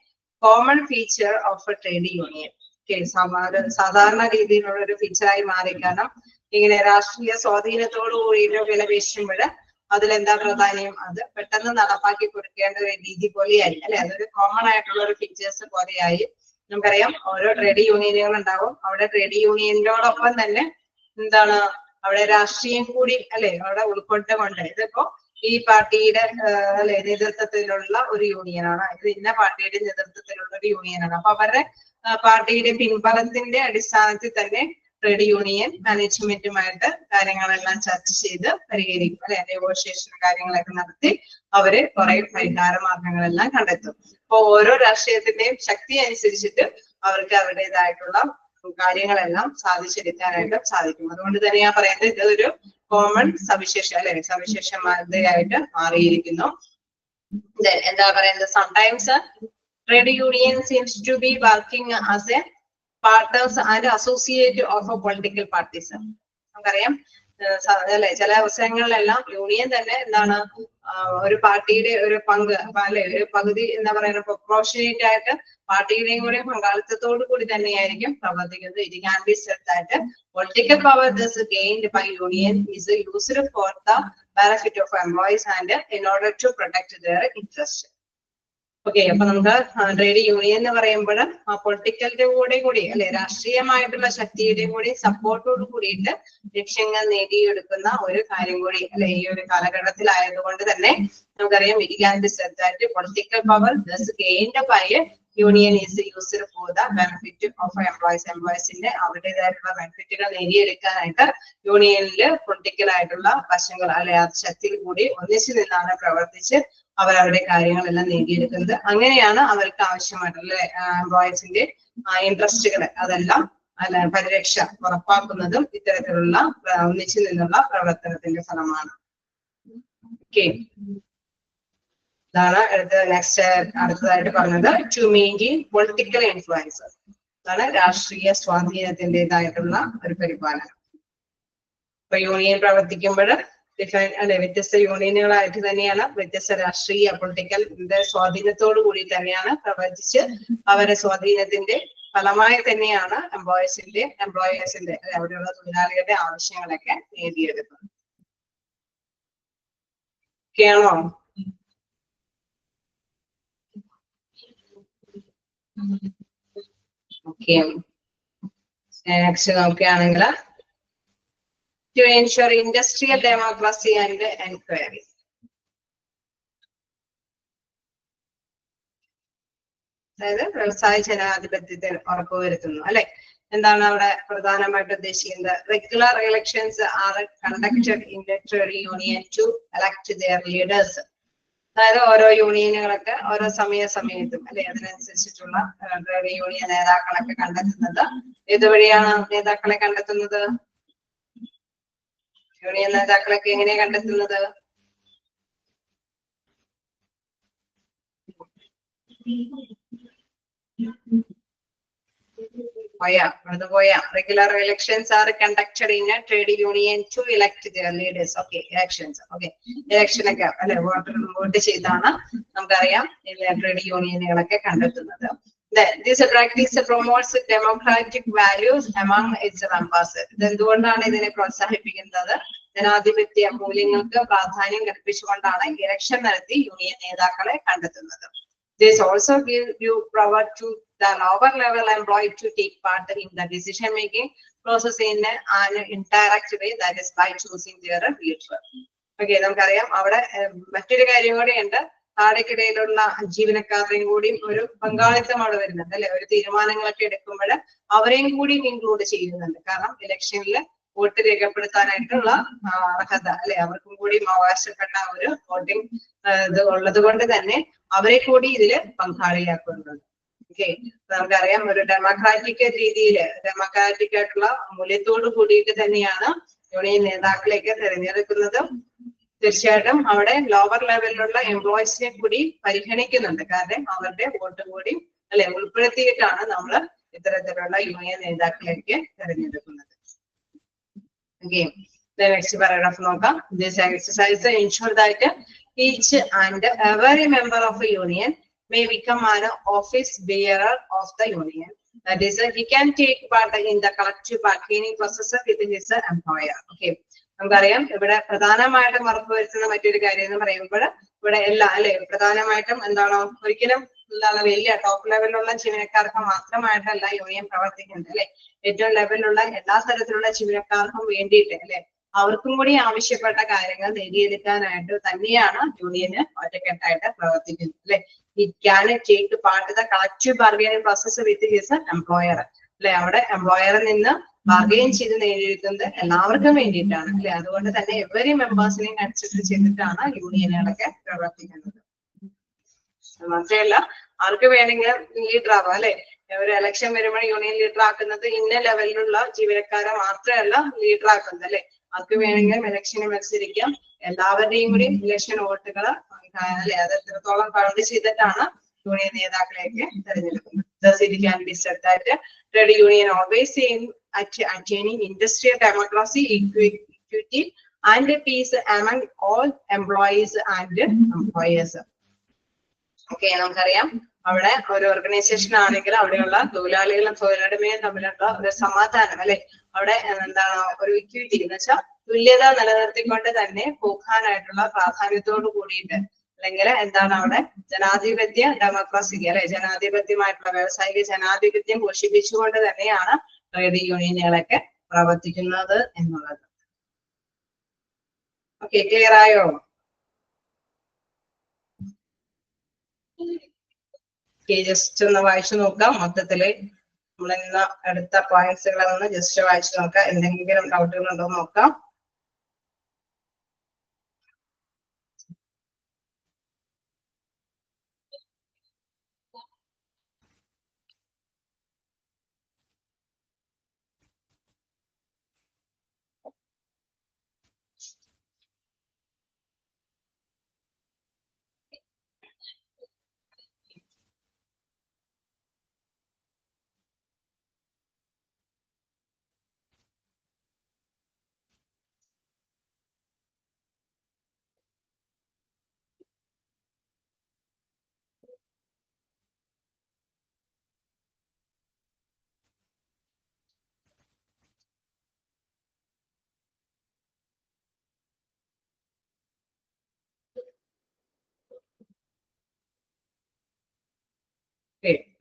common feature of a trade union. സാധാരണ രീതിയിലുള്ള ഒരു ഫീച്ചറായി മാറി. കാരണം ഇങ്ങനെ രാഷ്ട്രീയ സ്വാധീനത്തോടു കൂടിയിട്ട് വിലപേശുമ്പോൾ അതിലെന്താ പ്രാധാന്യം, അത് പെട്ടെന്ന് നടപ്പാക്കി കൊടുക്കേണ്ട ഒരു രീതി പോലെയായി അല്ലെ. അതൊരു കോമൺ ആയിട്ടുള്ള ഒരു ഫീച്ചേഴ്സ് പോലെയായി. നമുക്കറിയാം ഓരോ ട്രേഡ് യൂണിയനുകൾ ഉണ്ടാവും. അവിടെ ട്രേഡ് യൂണിയനോടൊപ്പം തന്നെ എന്താണ് അവിടെ രാഷ്ട്രീയം കൂടി അല്ലെ അവിടെ ഉൾക്കൊണ്ടുകൊണ്ട്, ഇതിപ്പോ ഈ പാർട്ടിയുടെ അല്ലെ നേതൃത്വത്തിലുള്ള ഒരു യൂണിയനാണ്, ഇത് ഇന്ന പാർട്ടിയുടെ നേതൃത്വത്തിലുള്ള ഒരു യൂണിയനാണ്. അപ്പൊ അവരുടെ പാർട്ടിയുടെ പിൻബലത്തിന്റെ അടിസ്ഥാനത്തിൽ തന്നെ ട്രേഡ് യൂണിയൻ മാനേജ്മെന്റുമായിട്ട് കാര്യങ്ങളെല്ലാം ചർച്ച ചെയ്ത് പരിഹരിക്കും അല്ലെ. നെഗോഷിയേഷൻ കാര്യങ്ങളൊക്കെ നടത്തി അവര് കുറെ പരിഹാര മാർഗങ്ങളെല്ലാം കണ്ടെത്തും. അപ്പൊ ഓരോ രാഷ്ട്രീയത്തിന്റെയും ശക്തി അനുസരിച്ചിട്ട് അവർക്ക് അവരുടേതായിട്ടുള്ള കാര്യങ്ങളെല്ലാം സാധിച്ചെടുക്കാനായിട്ട് സാധിക്കും. അതുകൊണ്ട് തന്നെയാ പറയുന്നത് ഇതൊരു കോമൺ സവിശേഷ അല്ലെ സവിശേഷമായിട്ട് മാറിയിരിക്കുന്നു. എന്താ പറയുന്നത്, sometimes trade union seems to be working as a partners and associate of political parties. നമുക്കറിയാം അല്ലെ ചില അവസരങ്ങളിലെല്ലാം യൂണിയൻ തന്നെ എന്താണ് ഒരു പാർട്ടിയുടെ ഒരു പങ്ക് അല്ലെ ഒരു പകുതി എന്താ പറയുക പ്രൊപ്പോർഷനേറ്റ് ആയിട്ട് പാർട്ടിയുടെയും കൂടെ പങ്കാളിത്തത്തോടു കൂടി തന്നെയായിരിക്കും പ്രവർത്തിക്കുന്നത്. ഇത് can be said that political power thus gained by union is used for the benefit of employees and in order to protect their interest. Okay, അപ്പൊ നമുക്ക് ട്രേഡ് യൂണിയൻ എന്ന് പറയുമ്പോൾ ആ പൊളിറ്റിക്കലിന്റെ കൂടി അല്ലെ രാഷ്ട്രീയമായിട്ടുള്ള ശക്തിയുടെ കൂടി സപ്പോർട്ടോട് കൂടിയിട്ട് ലക്ഷ്യങ്ങൾ നേടിയെടുക്കുന്ന ഒരു കാര്യം കൂടി അല്ലെ ഈ ഒരു കാലഘട്ടത്തിലായതുകൊണ്ട് തന്നെ നമുക്കറിയാം it can be said that political power thus gained by union is used for the benefit of employees. എംപ്ലോയീസിന്റെ അവരുടേതായിട്ടുള്ള ബെനിഫിറ്റുകൾ നേടിയെടുക്കാനായിട്ട് യൂണിയനില് പൊളിറ്റിക്കൽ ആയിട്ടുള്ള വശങ്ങൾ അല്ലെ ആ ശക്തിയിൽ കൂടി ഒന്നിച്ചു നിന്നാണ് പ്രവർത്തിച്ച് അവരവരുടെ കാര്യങ്ങളെല്ലാം നേടിയെടുക്കുന്നത്. അങ്ങനെയാണ് അവർക്ക് ആവശ്യമായിട്ടുള്ള എംപ്ലോയീസിന്റെ ഇൻട്രസ്റ്റുകൾ അതെല്ലാം അല്ല പരിരക്ഷ ഉറപ്പാക്കുന്നതും ഇത്തരത്തിലുള്ള ഒന്നിച്ചു നിന്നുള്ള പ്രവർത്തനത്തിന്റെ ഫലമാണ്. ഓക്കെ, ഇതാണ് അടുത്തതായിട്ട് പറഞ്ഞത് ടു മെയിൻറ്റെയിൻ പൊളിറ്റിക്കൽ ഇൻഫ്ലുവൻസ്. അതാണ് രാഷ്ട്രീയ സ്വാധീനത്തിൻ്റെതായിട്ടുള്ള ഒരു പരിപാലനം. ഇപ്പൊ യൂണിയൻ പ്രവർത്തിക്കുമ്പോൾ അല്ലെ വ്യത്യസ്ത യൂണിയനുകളായിട്ട് തന്നെയാണ് വ്യത്യസ്ത രാഷ്ട്രീയ പൊളിറ്റിക്കലിന്റെ സ്വാധീനത്തോടു കൂടി തന്നെയാണ് പ്രവർത്തിച്ച് അവരുടെ സ്വാധീനത്തിന്റെ ഫലമായി തന്നെയാണ് എംപ്ലോയേഴ്സിന്റെ അവിടെയുള്ള തൊഴിലാളികളുടെ ആവശ്യങ്ങളൊക്കെ നേടിയെടുക്കുന്നത്. ഓക്കെയാണോ? ഓക്കെ, നെക്സ്റ്റ് നോക്കുകയാണെങ്കിൽ to ensure industrial democracy and enquiry. അതായത് വ്യവസായ ജനാധിപത്യത്തിൽ ഉറപ്പുവരുത്തുന്നു അല്ലെ. എന്താണ് അവിടെ പ്രധാനമായിട്ട് ഉദ്ദേശിക്കുന്നത്? Regular elections are conducted in the trade union to elect their leaders. അതായത് ഓരോ യൂണിയനുകളൊക്കെ ഓരോ സമയത്തും അല്ലെ അതിനനുസരിച്ചിട്ടുള്ള ട്രേഡ് യൂണിയൻ നേതാക്കളൊക്കെ കണ്ടെത്തുന്നത് ഏതുവഴിയാണ് നേതാക്കളെ കണ്ടെത്തുന്നത്? യൂണിയൻ നേതാക്കളൊക്കെ എങ്ങനെയാ കണ്ടെത്തുന്നത്? regular elections are conducted in a trade union to elect their leaders. Okay, elections. Okay, election ഒക്കെ അല്ലെ വോട്ട് ചെയ്താണ് നമുക്കറിയാം ട്രേഡ് യൂണിയനുകളൊക്കെ കണ്ടെത്തുന്നത്. This practice promotes democratic values among its members. എന്തുകൊണ്ടാണ് ഇതിനെ പ്രോത്സാഹിപ്പിക്കുന്നത്? ജനാധിപത്യ മൂല്യങ്ങൾക്ക് പ്രാധാന്യം കൽപ്പിച്ചുകൊണ്ടാണ് ഇലക്ഷൻ നടത്തി യൂണിയൻ നേതാക്കളെ കണ്ടെത്തുന്നത്. This also gives you power to the lower level employee to take part in the decision making process in an indirect way, that is by choosing their leader. Okay, നമുക്കറിയാം അവിടെ മറ്റൊരു കാര്യം കൂടി ഉണ്ട്. താഴേക്കിടയിലുള്ള ജീവനക്കാരുടെയും കൂടി ഒരു പങ്കാളിത്തം അവിടെ വരുന്നുണ്ട് അല്ലെ. ഒരു തീരുമാനങ്ങളൊക്കെ എടുക്കുമ്പോൾ അവരെയും കൂടി ഇൻക്ലൂഡ് ചെയ്യുന്നുണ്ട്. കാരണം ഇലക്ഷനിൽ വോട്ട് രേഖപ്പെടുത്താനായിട്ടുള്ള അർഹത അല്ലെ, അവർക്കും കൂടി അവകാശപ്പെട്ട ഒരു വോട്ടിംഗ് ഇത് ഉള്ളത് കൊണ്ട് തന്നെ അവരെ കൂടി ഇതില് പങ്കാളിയാക്കുന്നുണ്ട്. ഓക്കെ, നമുക്കറിയാം ഒരു ഡെമോക്രാറ്റിക് രീതിയില് ഡെമോക്രാറ്റിക് ആയിട്ടുള്ള മൂല്യത്തോട് കൂടിയിട്ട് തന്നെയാണ് യൂണിയൻ നേതാക്കളെയൊക്കെ തിരഞ്ഞെടുക്കുന്നത്. തീർച്ചയായിട്ടും അവിടെ ലോവർ ലെവലിലുള്ള എംപ്ലോയീസിനെ കൂടി പരിഗണിക്കുന്നുണ്ട്. കാരണം അവരുടെ വോട്ട് കൂടി അല്ലെ ഉൾപ്പെടുത്തിയിട്ടാണ് നമ്മൾ ഇത്തരത്തിലുള്ള യൂണിയൻ നേതാക്കളെയൊക്കെ തിരഞ്ഞെടുക്കുന്നത്. Okay, the next paragraph നോക്കാം. This exercise ensure that each and every member of a union may become an office bearer of the union. That is, he can take part in the collective bargaining process with his employer. Okay, നമുക്കറിയാം ഇവിടെ പ്രധാനമായിട്ടും ഉറപ്പുവരുത്തുന്ന മറ്റൊരു കാര്യം എന്ന് പറയുമ്പോൾ ഇവിടെ എല്ലാ അല്ലെ പ്രധാനമായിട്ടും എന്താണോ ഒരിക്കലും എന്താണ് വലിയ ടോപ്പ് ലെവലിലുള്ള ജീവനക്കാർക്ക് മാത്രമായിട്ടല്ല യൂണിയൻ പ്രവർത്തിക്കുന്നത് അല്ലെ. ഏറ്റവും ലെവലിലുള്ള എല്ലാ തരത്തിലുള്ള ജീവനക്കാർക്കും വേണ്ടിയിട്ട് അല്ലെ, അവർക്കും കൂടി ആവശ്യപ്പെട്ട കാര്യങ്ങൾ നേടിയെടുക്കാനായിട്ട് തന്നെയാണ് യൂണിയന് ഒറ്റക്കെട്ടായിട്ട് പ്രവർത്തിക്കുന്നത് അല്ലെ. It can take part the collective bargaining process with his employer അല്ലെ. അവിടെ എംപ്ലോയറിൽ നിന്ന് ബാർഗൈൻ ചെയ്ത് നേടിയെടുക്കുന്നത് എല്ലാവർക്കും വേണ്ടിയിട്ടാണ് അല്ലെ. അതുകൊണ്ട് തന്നെ എവരി മെമ്പേഴ്സിനെയും കൺസിഡർ ചെയ്തിട്ടാണ് യൂണിയനുകളൊക്കെ പ്രവർത്തിക്കുന്നത്. മാത്രമല്ല ആർക്ക് വേണമെങ്കിലും ലീഡർ ആവാം അല്ലെ. ഒരു ഇലക്ഷൻ വരുമ്പോൾ യൂണിയൻ ലീഡർ ആക്കുന്നത് ഇന്ന ലെവലിലുള്ള ജീവനക്കാരെ മാത്രമല്ല ലീഡർ ആക്കുന്നത് അല്ലെ. ആർക്ക് വേണമെങ്കിലും ഇലക്ഷന് മത്സരിക്കാം. എല്ലാവരുടെയും കൂടി ഇലക്ഷൻ വോട്ടുകൾ അല്ലെ അത് എത്രത്തോളം കൗണ്ട് ചെയ്തിട്ടാണ് യൂണിയൻ നേതാക്കളെയൊക്കെ തെരഞ്ഞെടുക്കുന്നത്. Thus it can be said that trade union always aim at attaining industrial democracy, equity and peace among all employees and employers. Okay, നമുക്കറിയാം അവിടെ ഒരു ഓർഗനൈസേഷൻ ആണെങ്കിൽ അവിടെയുള്ള തൊഴിലാളികളും തൊഴിലുടമയും തമ്മിലുള്ള ഒരു സമാധാനം അല്ലെ, അവിടെ എന്താണ് ഒരു ഇക്വിറ്റി എന്ന് വെച്ചാൽ തുല്യത നിലനിർത്തിക്കൊണ്ട് തന്നെ പോകാനായിട്ടുള്ള പ്രാധാന്യത്തോട് കൂടിയിട്ട് അല്ലെങ്കിൽ എന്താണ് അവിടെ ജനാധിപത്യ ഡെമോക്രസി അല്ലെ ജനാധിപത്യമായിട്ടുള്ള വ്യാവസായിക ജനാധിപത്യം പോഷിപ്പിച്ചുകൊണ്ട് തന്നെയാണ് ട്രേഡ് യൂണിയനുകളൊക്കെ പ്രവർത്തിക്കുന്നത് എന്നുള്ളത്. ഓക്കെ, ക്ലിയർ ആയോ? ജസ്റ്റ് ഒന്ന് വായിച്ചു നോക്കാം. മൊത്തത്തില് നമ്മളിന്ന് അടുത്ത പോയിന്റ്സുകളൊന്ന് ജസ്റ്റ് വായിച്ചു നോക്കാം. എന്തെങ്കിലും ഡൗട്ടുകൾ ഉണ്ടോ നോക്കാം.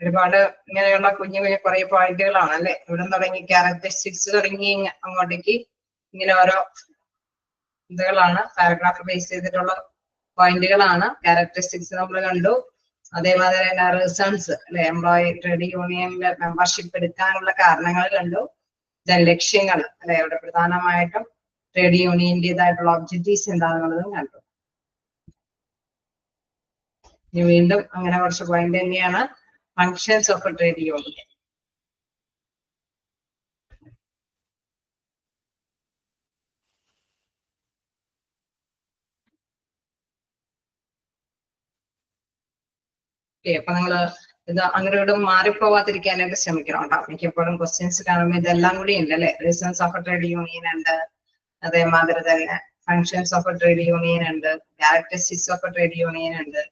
ഒരുപാട് ഇങ്ങനെയുള്ള കുഞ്ഞു കുഞ്ഞു കുറെ പോയിന്റുകളാണ് അല്ലെ. ഇവിടെ തുടങ്ങി ക്യാരക്ടറിസ്റ്റിക്സ് തുടങ്ങി അങ്ങോട്ടേക്ക് ഇങ്ങനെ ഓരോ ഇതുകളാണ് പാരഗ്രാഫ് ബേസ് ചെയ്തിട്ടുള്ള പോയിന്റുകളാണ്. ക്യാരക്ടറിസ്റ്റിക്സ് നമ്മൾ കണ്ടു. അതേമാതിരി തന്നെ റീസൺസ് അല്ലെ, എംപ്ലോയി ട്രേഡ് യൂണിയനിലെ മെമ്പർഷിപ്പ് എടുക്കാനുള്ള കാരണങ്ങൾ കണ്ടു. ലക്ഷ്യങ്ങൾ അല്ലെ, ഇവിടെ പ്രധാനമായിട്ടും ട്രേഡ് യൂണിയന്റേതായിട്ടുള്ള ഒബ്ജക്റ്റീവ്സ് എന്താണെന്നുള്ളതും കണ്ടു. ഇനി വീണ്ടും അങ്ങനെ കുറച്ച് പോയിന്റ് തന്നെയാണ് functions of a trade union. അപ്പൊ നിങ്ങള് ഇത് അങ്ങോട്ടും മാറിപ്പോവാതിരിക്കാനായിട്ട് ശ്രമിക്കണം കേട്ടോ. മിക്കപ്പോഴും ക്വസ്റ്റ്യൻസ് കാണുമ്പോൾ ഇതെല്ലാം കൂടി ഉണ്ട് അല്ലെ. Reasons of a trade union ഉണ്ട്, അതേമാതിരി തന്നെ functions of a trade union ഉണ്ട്, characteristics of a trade union ഉണ്ട്,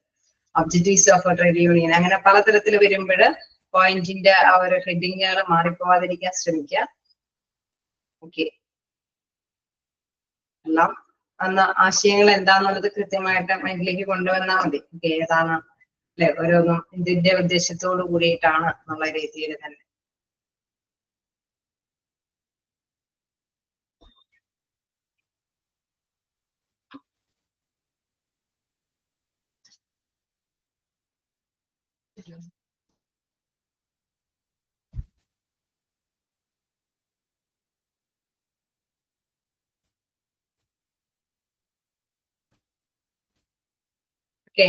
objectives of a trade union, അങ്ങനെ പലതരത്തിൽ വരുമ്പോൾ പോയിന്റിന്റെ ആ ഒരു ഹെഡിങ്ങുകൾ മാറിപ്പോവാതിരിക്കാൻ ശ്രമിക്കുക. ഓക്കെ, എല്ലാം അന്ന് ആശയങ്ങൾ എന്താന്നുള്ളത് കൃത്യമായിട്ട് മൈൻഡിലേക്ക് കൊണ്ടുവന്നാൽ മതി. ഓക്കെ, ഏതാണ് അല്ലെ ഓരോന്നും ഇതിന്റെ ഉദ്ദേശത്തോട് കൂടിയിട്ടാണ് എന്നുള്ള രീതിയിൽ തന്നെ. ഓക്കെ,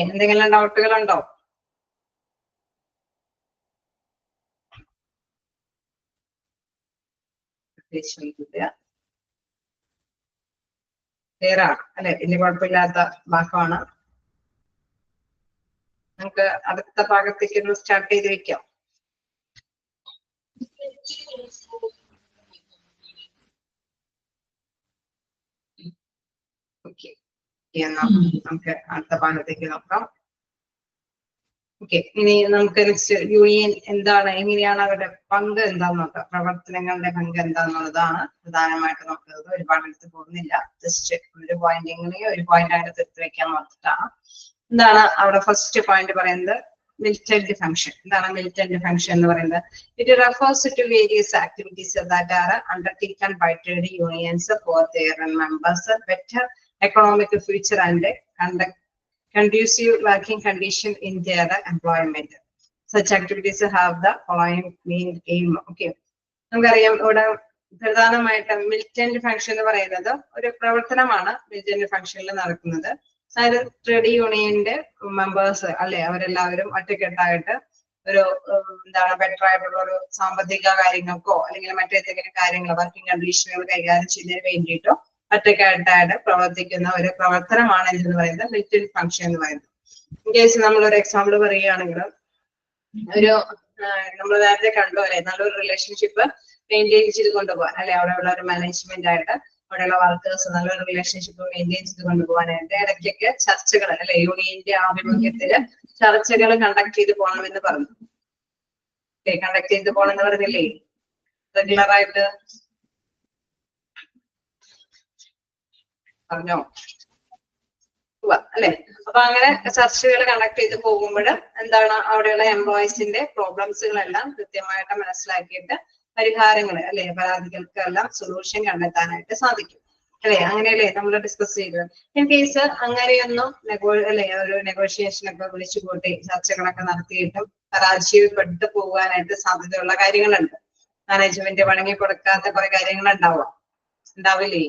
എന്തെങ്കിലും ഡൗട്ടുകൾ ഉണ്ടോ? ക്ലിയർ ആണ് അല്ലെ? വലിയ കുഴപ്പമില്ലാത്ത ഭാഗമാണ്. നമുക്ക് അടുത്ത ഭാഗത്തേക്ക് സ്റ്റാർട്ട് ചെയ്ത് വെക്കാം. ഓക്കെ, നമുക്ക് അടുത്ത ഭാഗത്തേക്ക് നോക്കാം. ഓക്കെ, ഇനി നമുക്ക് നെക്സ്റ്റ് യൂണിയൻ എന്താണ്, എങ്ങനെയാണ് അവരുടെ പങ്ക് എന്താന്ന് നോക്കാം. പ്രവർത്തനങ്ങളുടെ പങ്ക് എന്താന്നുള്ളതാണ് പ്രധാനമായിട്ട് നോക്കുന്നത്. ഒരുപാട് എടുത്ത് പോകുന്നില്ല, ജസ്റ്റ് ഒരു പോയിന്റിങ്ങനെ ഒരു പോയിന്റ് ആയിട്ട് എടുത്ത് വെക്കാൻ നോക്കിയിട്ടാണ്. എന്താണ് അവിടെ ഫസ്റ്റ് പോയിന്റ് പറയുന്നത്? militant function. എന്താണ് militant function എന്ന് പറയുന്നത്? It refers to various activities that are undertaken by trade unions for their members better economic future and conducive working condition in their employment. Such activities have the following main aim. Okay, നമുക്കറിയാം ഇവിടെ പ്രധാനമായിട്ട് militant function എന്ന് പറയുന്നത് ഒരു പ്രവർത്തനമാണ് militant ഫംഗ്ഷനിൽ നടക്കുന്നത്. അതായത് ട്രേഡ് യൂണിയന്റെ മെമ്പേഴ്സ് അല്ലെ, അവരെല്ലാവരും ഒറ്റക്കെട്ടായിട്ട് ഒരു എന്താണ് ബെറ്റർ ആയിട്ടുള്ള ഒരു സാമ്പത്തിക കാര്യങ്ങൾക്കോ അല്ലെങ്കിൽ മറ്റേതെങ്കിലും കാര്യങ്ങൾ വർക്കിംഗ് കണ്ടീഷനുകൾ കൈകാര്യം ചെയ്യുന്നതിന് വേണ്ടിയിട്ടോ ഒറ്റക്കെട്ടായിട്ട് പ്രവർത്തിക്കുന്ന ഒരു പ്രവർത്തനമാണ് എന്ന് പറയുന്നത് മിലിറ്റന്റ് ഫംഗ്ഷൻ എന്ന് പറയുന്നത്. ഇൻ കേസ് നമ്മളൊരു എക്സാമ്പിൾ പറയുകയാണെങ്കിൽ, ഒരു നമ്മൾ നേരത്തെ കണ്ടു അല്ലെ, നല്ലൊരു റിലേഷൻഷിപ്പ് മെയിൻറ്റെയിൻ ചെയ്ത് കൊണ്ടുപോകാൻ അല്ലെ, അവിടെയുള്ള ഒരു മാനേജ്മെന്റ് ആയിട്ട് അവിടെയുള്ള വർക്കേഴ്സ് നല്ലൊരു റിലേഷൻഷിപ്പ് മെയിൻറ്റെയിൻ ചെയ്ത് കൊണ്ടുപോകാനായിട്ട് ഇടയ്ക്കൊക്കെ ചർച്ചകൾ അല്ലെ, യൂണിയന്റെ ആഭിമുഖ്യത്തില് ചർച്ചകൾ കണ്ടക്ട് ചെയ്ത് പോകണമെന്ന് പറഞ്ഞു. കണ്ടക്ട് ചെയ്ത് പോകണമെന്ന് പറഞ്ഞില്ലേ റെഗുലർ ആയിട്ട്? പറഞ്ഞോ അല്ലെ? അപ്പൊ അങ്ങനെ ചർച്ചകൾ കണ്ടക്ട് ചെയ്ത് പോകുമ്പോൾ എന്താണ്, അവിടെയുള്ള എംപ്ലോയീസിന്റെ പ്രോബ്ലംസുകളെല്ലാം കൃത്യമായിട്ട് മനസ്സിലാക്കിയിട്ട് പരിഹാരങ്ങൾ അല്ലെ, പരാതികൾക്കെല്ലാം സൊല്യൂഷൻ കണ്ടെത്താനായിട്ട് സാധിക്കും അല്ലെ. അങ്ങനെയല്ലേ നമ്മൾ ഡിസ്കസ് ചെയ്തത്. ഇൻ കേസ് അങ്ങനെയൊന്നും അല്ലെ ഒരു നെഗോഷിയേഷൻ ഒക്കെ വിളിച്ചു കൂട്ടി ചർച്ചകളൊക്കെ നടത്തിയിട്ടും പരാജയപ്പെട്ടു പോകാനായിട്ട് സാധ്യതയുള്ള കാര്യങ്ങളുണ്ട്. മാനേജ്മെന്റ് വഴങ്ങി കൊടുക്കാത്ത കുറെ കാര്യങ്ങൾ ഉണ്ടാവില്ലേ?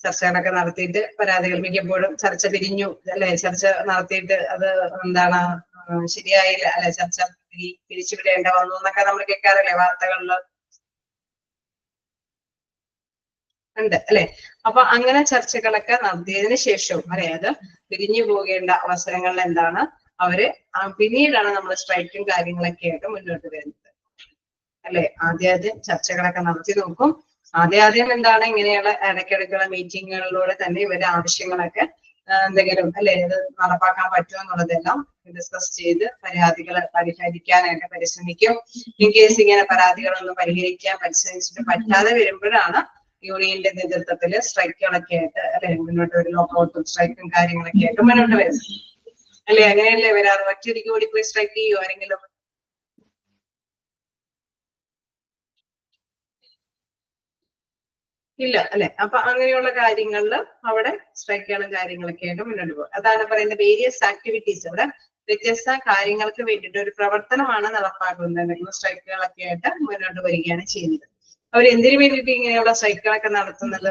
ചർച്ചകളൊക്കെ നടത്തിയിട്ട് പരാതികൾ മിക്കപ്പോഴും ചർച്ച പിരിഞ്ഞു അല്ലെ, ചർച്ച നടത്തിയിട്ട് അത് എന്താണ് ശരിയായില്ല അല്ലെ, ചർച്ച പിരിച്ചുവിടേണ്ട വന്നു എന്നൊക്കെ നമ്മൾ കേൾക്കാറില്ലേ വാർത്തകളില് ഉണ്ട് അല്ലെ. അപ്പൊ അങ്ങനെ ചർച്ചകളൊക്കെ നടത്തിയതിനു ശേഷവും അല്ലെ അത് പിരിഞ്ഞു പോകേണ്ട അവസരങ്ങളിൽ എന്താണ് അവര് പിന്നീടാണ് നമ്മൾ സ്ട്രൈക്കും കാര്യങ്ങളൊക്കെ ആയിട്ട് മുന്നോട്ട് വരുന്നത് അല്ലെ. ആദ്യം ചർച്ചകളൊക്കെ നടത്തി നോക്കും. ആദ്യം എന്താണ് ഇങ്ങനെയുള്ള ഇടയ്ക്കിടയ്ക്കുള്ള മീറ്റിങ്ങുകളിലൂടെ തന്നെ ഇവരുടെ ആവശ്യങ്ങളൊക്കെ എന്തെങ്കിലും അല്ലെ ഇത് നടപ്പാക്കാൻ പറ്റുമോ എന്നുള്ളതെല്ലാം ഡിസ്കസ് ചെയ്ത് പരാതികൾ പരിഹരിക്കാനായിട്ട് പരിശ്രമിക്കും. ഇൻ കേസ് ഇങ്ങനെ പരാതികളൊന്നും പരിഹരിക്കാൻ പരിശ്രമിച്ചിട്ട് പറ്റാതെ വരുമ്പോഴാണ് യൂണിയന്റെ നേതൃത്വത്തില് സ്ട്രൈക്കുകളൊക്കെ ആയിട്ട് അല്ലെ മുന്നോട്ട് ഒരു ലോക്കൗട്ടും സ്ട്രൈക്കും കാര്യങ്ങളൊക്കെ ആയിട്ട് മുന്നോട്ട് വരുന്നത് അല്ലെ. അങ്ങനെയല്ലേ വരാറ്? ഒറ്റയടിക്ക് കൂടി പോയി സ്ട്രൈക്ക് ചെയ്യുമോ ആരെങ്കിലും? ഇല്ല അല്ലെ. അപ്പൊ അങ്ങനെയുള്ള കാര്യങ്ങളിൽ അവിടെ സ്ട്രൈക്കുകളും കാര്യങ്ങളൊക്കെ ആയിട്ട് മുന്നോട്ട് പോകും. അതാണ് പറയുന്നത് വേരിയസ് ആക്ടിവിറ്റീസ്. അവിടെ വ്യത്യസ്ത കാര്യങ്ങൾക്ക് വേണ്ടിയിട്ട് ഒരു പ്രവർത്തനമാണ് നടപ്പാക്കുന്നത്. സ്ട്രൈക്കുകളൊക്കെ ആയിട്ട് മുന്നോട്ട് വരികയാണ് ചെയ്യുന്നത്. അവർ എന്തിനു വേണ്ടിയിട്ട് ഇങ്ങനെയുള്ള സ്ട്രൈക്കുകളൊക്കെ നടത്തുന്നത്?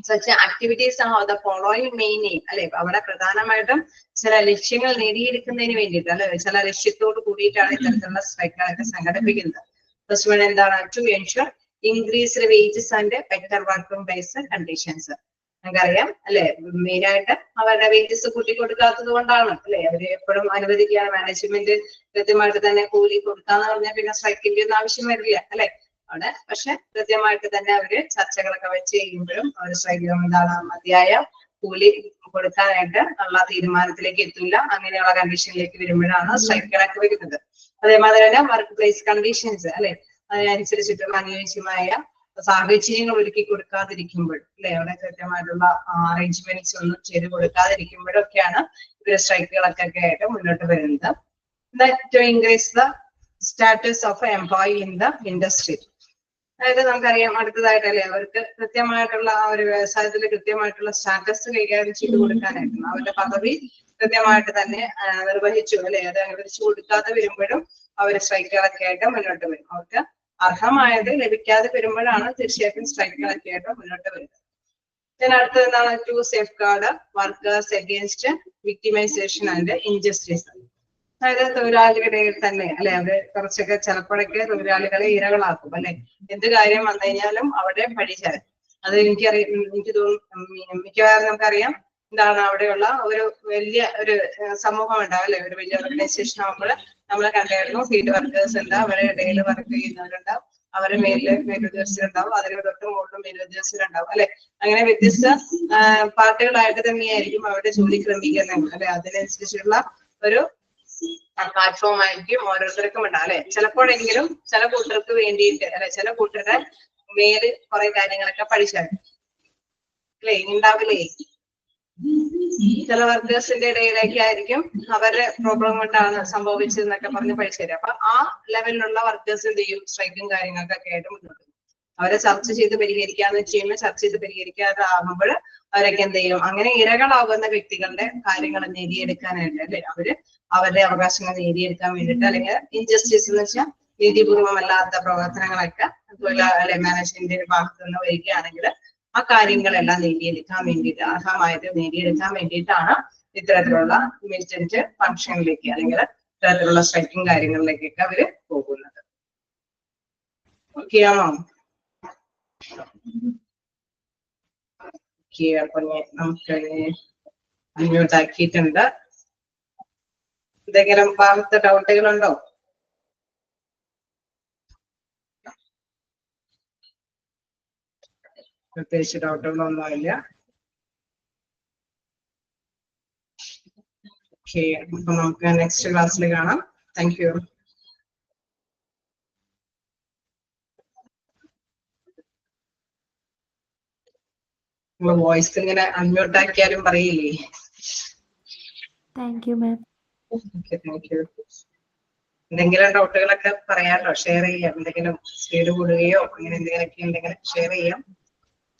Such activities are the following main aim അല്ലെ. അവിടെ പ്രധാനമായിട്ടും ചില ലക്ഷ്യങ്ങൾ നേടിയെടുക്കുന്നതിന് വേണ്ടിയിട്ട് അല്ലെ, ചില ലക്ഷ്യത്തോട് കൂടിയിട്ടാണ് ഇത്തരത്തിലുള്ള സ്ട്രൈക്കുകളൊക്കെ സംഘടിപ്പിക്കുന്നത്. ഫസ്റ്റ് വൺ എന്താണ്? To ensure increased wages and better working place conditions. നമുക്കറിയാം അല്ലെ, മെയിൻ ആയിട്ട് അവരുടെ വേജസ് കൂട്ടിക്കൊടുക്കാത്തത് കൊണ്ടാണ് അല്ലെ. അവര് എപ്പോഴും അനുവദിക്കുകയാണ് മാനേജ്മെന്റ് കൃത്യമായിട്ട് തന്നെ കൂലി കൊടുക്കാന്ന് പറഞ്ഞാൽ പിന്നെ സ്ട്രൈക്കിന്റെ ഒന്നും ആവശ്യം വരില്ല അല്ലെ അവിടെ. പക്ഷെ കൃത്യമായിട്ട് തന്നെ അവര് ചർച്ചകളൊക്കെ വെച്ച് കഴിയുമ്പോഴും അവർ സ്ട്രൈക്ക് എന്താണ് മതിയായ കൂലി കൊടുക്കാനായിട്ട് ഉള്ള തീരുമാനത്തിലേക്ക് എത്തില്ല. അങ്ങനെയുള്ള കണ്ടീഷനിലേക്ക് വരുമ്പോഴാണ് സ്ട്രൈക്കുകളൊക്കെ വരുന്നത്. അതേമാതിരി തന്നെ വർക്ക് പ്ലേസ് കണ്ടീഷൻസ് അല്ലെ, അതിനനുസരിച്ചിട്ടുള്ള അനുയോജ്യമായ സാഹചര്യങ്ങൾ ഒരുക്കി കൊടുക്കാതിരിക്കുമ്പോൾ അല്ലെ, അവിടെ കൃത്യമായിട്ടുള്ള അറേഞ്ച്മെന്റ്സ് ഒന്നും ചെയ്ത് കൊടുക്കാതിരിക്കുമ്പോഴൊക്കെയാണ് ഇവര് സ്ട്രൈക്കുകളൊക്കെ ആയിട്ട് മുന്നോട്ട് വരുന്നത്. To increase the status of employee in the industry അതായത് നമുക്കറിയാം അടുത്തതായിട്ടല്ലേ അവർക്ക് കൃത്യമായിട്ടുള്ള ആ ഒരു വ്യവസായത്തിൽ കൃത്യമായിട്ടുള്ള സ്റ്റാറ്റസ് കൈകാര്യം ചെയ്ത് കൊടുക്കാനായിട്ട് അവരുടെ പദവി കൃത്യമായിട്ട് തന്നെ നിർവഹിച്ചു അല്ലെ, അത് അനുവദിച്ചു കൊടുക്കാതെ വരുമ്പോഴും അവര് സ്ട്രൈക്കുകളൊക്കെ ആയിട്ട് മുന്നോട്ട് വരും. അവർക്ക് അർഹമായത് ലഭിക്കാതെ വരുമ്പോഴാണ് തീർച്ചയായിട്ടും സ്ട്രൈക്കുകളൊക്കെ ആയിട്ട് മുന്നോട്ട് വരുന്നത്. അടുത്തത് എന്താണ്? To safeguard workers against victimisation and injustice. അതായത് തൊഴിലാളികളുടെ തന്നെ അല്ലെ, അവര് കുറച്ചൊക്കെ ചിലപ്പോഴൊക്കെ തൊഴിലാളികളെ ഇരകളാക്കും അല്ലെ, എന്ത് കാര്യം വന്നു കഴിഞ്ഞാലും അവിടെ പഠിച്ചാൽ അത് എനിക്ക് തോന്നുന്നു മിക്കവാറും നമുക്കറിയാം എന്താണ് അവിടെയുള്ള ഒരു വലിയ ഒരു സമൂഹം ഉണ്ടാവും അല്ലെ, ഒരു വലിയ ഓർഗനൈസേഷൻ ആകുമ്പോൾ നമ്മൾ കണ്ടായിരുന്നു ഫീൽഡ് വർക്കേഴ്സ് ഉണ്ട്, അവരെ ഇടയിൽ വർക്ക് ചെയ്യുന്നവരുണ്ടാവും, അവരെ മേലുദ്യോഗസ്ഥരുണ്ടാവും, അതിന് തൊട്ട് മുകളിലും മേലുദ്യോഗസ്ഥരുണ്ടാവും അല്ലെ. അങ്ങനെ വ്യത്യസ്ത പാർട്ടികളായിട്ട് തന്നെയായിരിക്കും അവരുടെ ജോലി ക്രമീകരണങ്ങൾ അല്ലെ, അതിനനുസരിച്ചുള്ള ഒരു പ്ലാറ്റ്ഫോം ആയിരിക്കും ഓരോരുത്തർക്കും ഉണ്ടാവും അല്ലെ. ചിലപ്പോഴെങ്കിലും ചില കൂട്ടർക്ക് വേണ്ടിയിട്ട് അല്ലെ, ചില കൂട്ടരുടെ മേല് കുറെ കാര്യങ്ങളൊക്കെ പഠിച്ചാൽ അല്ലെ ഉണ്ടാവില്ലേ. ചില വർക്കേഴ്സിന്റെ ഇടയിലേക്ക് ആയിരിക്കും അവരുടെ പ്രോബ്ലം കൊണ്ടാണ് സംഭവിച്ചതെന്നൊക്കെ പറഞ്ഞ് പഠിച്ചു തരും. അപ്പൊ ആ ലെവലിലുള്ള വർക്കേഴ്സ് എന്ത് ചെയ്യും? സ്ട്രൈക്കും കാര്യങ്ങൾക്കൊക്കെ ആയിട്ട് മുന്നോട്ട് അവരെ ചർച്ച ചെയ്ത് പരിഹരിക്കാന്ന് വെച്ച് കഴിഞ്ഞാൽ ചർച്ച ചെയ്ത് പരിഹരിക്കാതെ ആകുമ്പോൾ അവരൊക്കെ എന്ത് ചെയ്യും? അങ്ങനെ ഇരകളാകുന്ന വ്യക്തികളുടെ കാര്യങ്ങൾ നേടിയെടുക്കാനായിട്ട് അല്ലെ, അവരുടെ അവകാശങ്ങൾ നേടിയെടുക്കാൻ വേണ്ടിയിട്ട്, അല്ലെങ്കിൽ ഇൻജസ്റ്റിസ് എന്ന് വെച്ചാൽ നീതിപൂർവമല്ലാത്ത പ്രവർത്തനങ്ങളൊക്കെ അല്ലെ മാനേജ്മെന്റിന്റെ ഭാഗത്ത് നിന്ന് വരികയാണെങ്കിൽ ആ കാര്യങ്ങളെല്ലാം നേടിയെടുക്കാൻ വേണ്ടിയിട്ട്, അർഹമായത് നേടിയെടുക്കാൻ വേണ്ടിയിട്ടാണ് ഇത്തരത്തിലുള്ള മിലിറ്റന്റ് ഫംഗ്ഷനിലേക്ക് അല്ലെങ്കിൽ ഇത്തരത്തിലുള്ള സ്ട്രൈക്കിംഗ് കാര്യങ്ങളിലേക്കൊക്കെ അവര് പോകുന്നത്. ഓക്കെ ആണോ? അപ്പൊ നമുക്ക് അൺമ്യൂട്ട് ആക്കിയിട്ടുണ്ട്. എന്തെങ്കിലും ഭാഗത്ത് ഡൗട്ടുകളുണ്ടോ? പ്രത്യേകിച്ച് ഡൗട്ടുകളൊന്നുമില്ല. ഓക്കെ, അപ്പൊ നമുക്ക് നെക്സ്റ്റ് ക്ലാസ്സിൽ കാണാം. Thank you. വോയിസ് ഇങ്ങനെ അൺമ്യൂട്ട് ആക്കിയാലും പറയില്ലേ? Thank you ma'am. Okay, thank you. എന്തെങ്കിലും ഡൗട്ടുകളൊക്കെ പറയാമല്ലോ, ഷെയർ ചെയ്യാം. എന്തെങ്കിലും സ്പീഡ് കൂടുകയോ അങ്ങനെ എന്തെങ്കിലുമൊക്കെ ഉണ്ടെങ്കിൽ ഷെയർ ചെയ്യാം.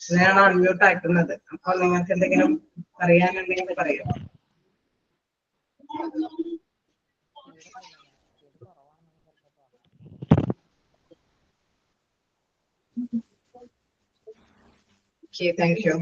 ഇതിനാണ് അൺമ്യൂട്ട് ആക്കുന്നത്. അപ്പോൾ നിങ്ങൾക്ക് എന്തെങ്കിലും പറയാനുണ്ടെങ്കിൽ പറയാം. Okay, thank you.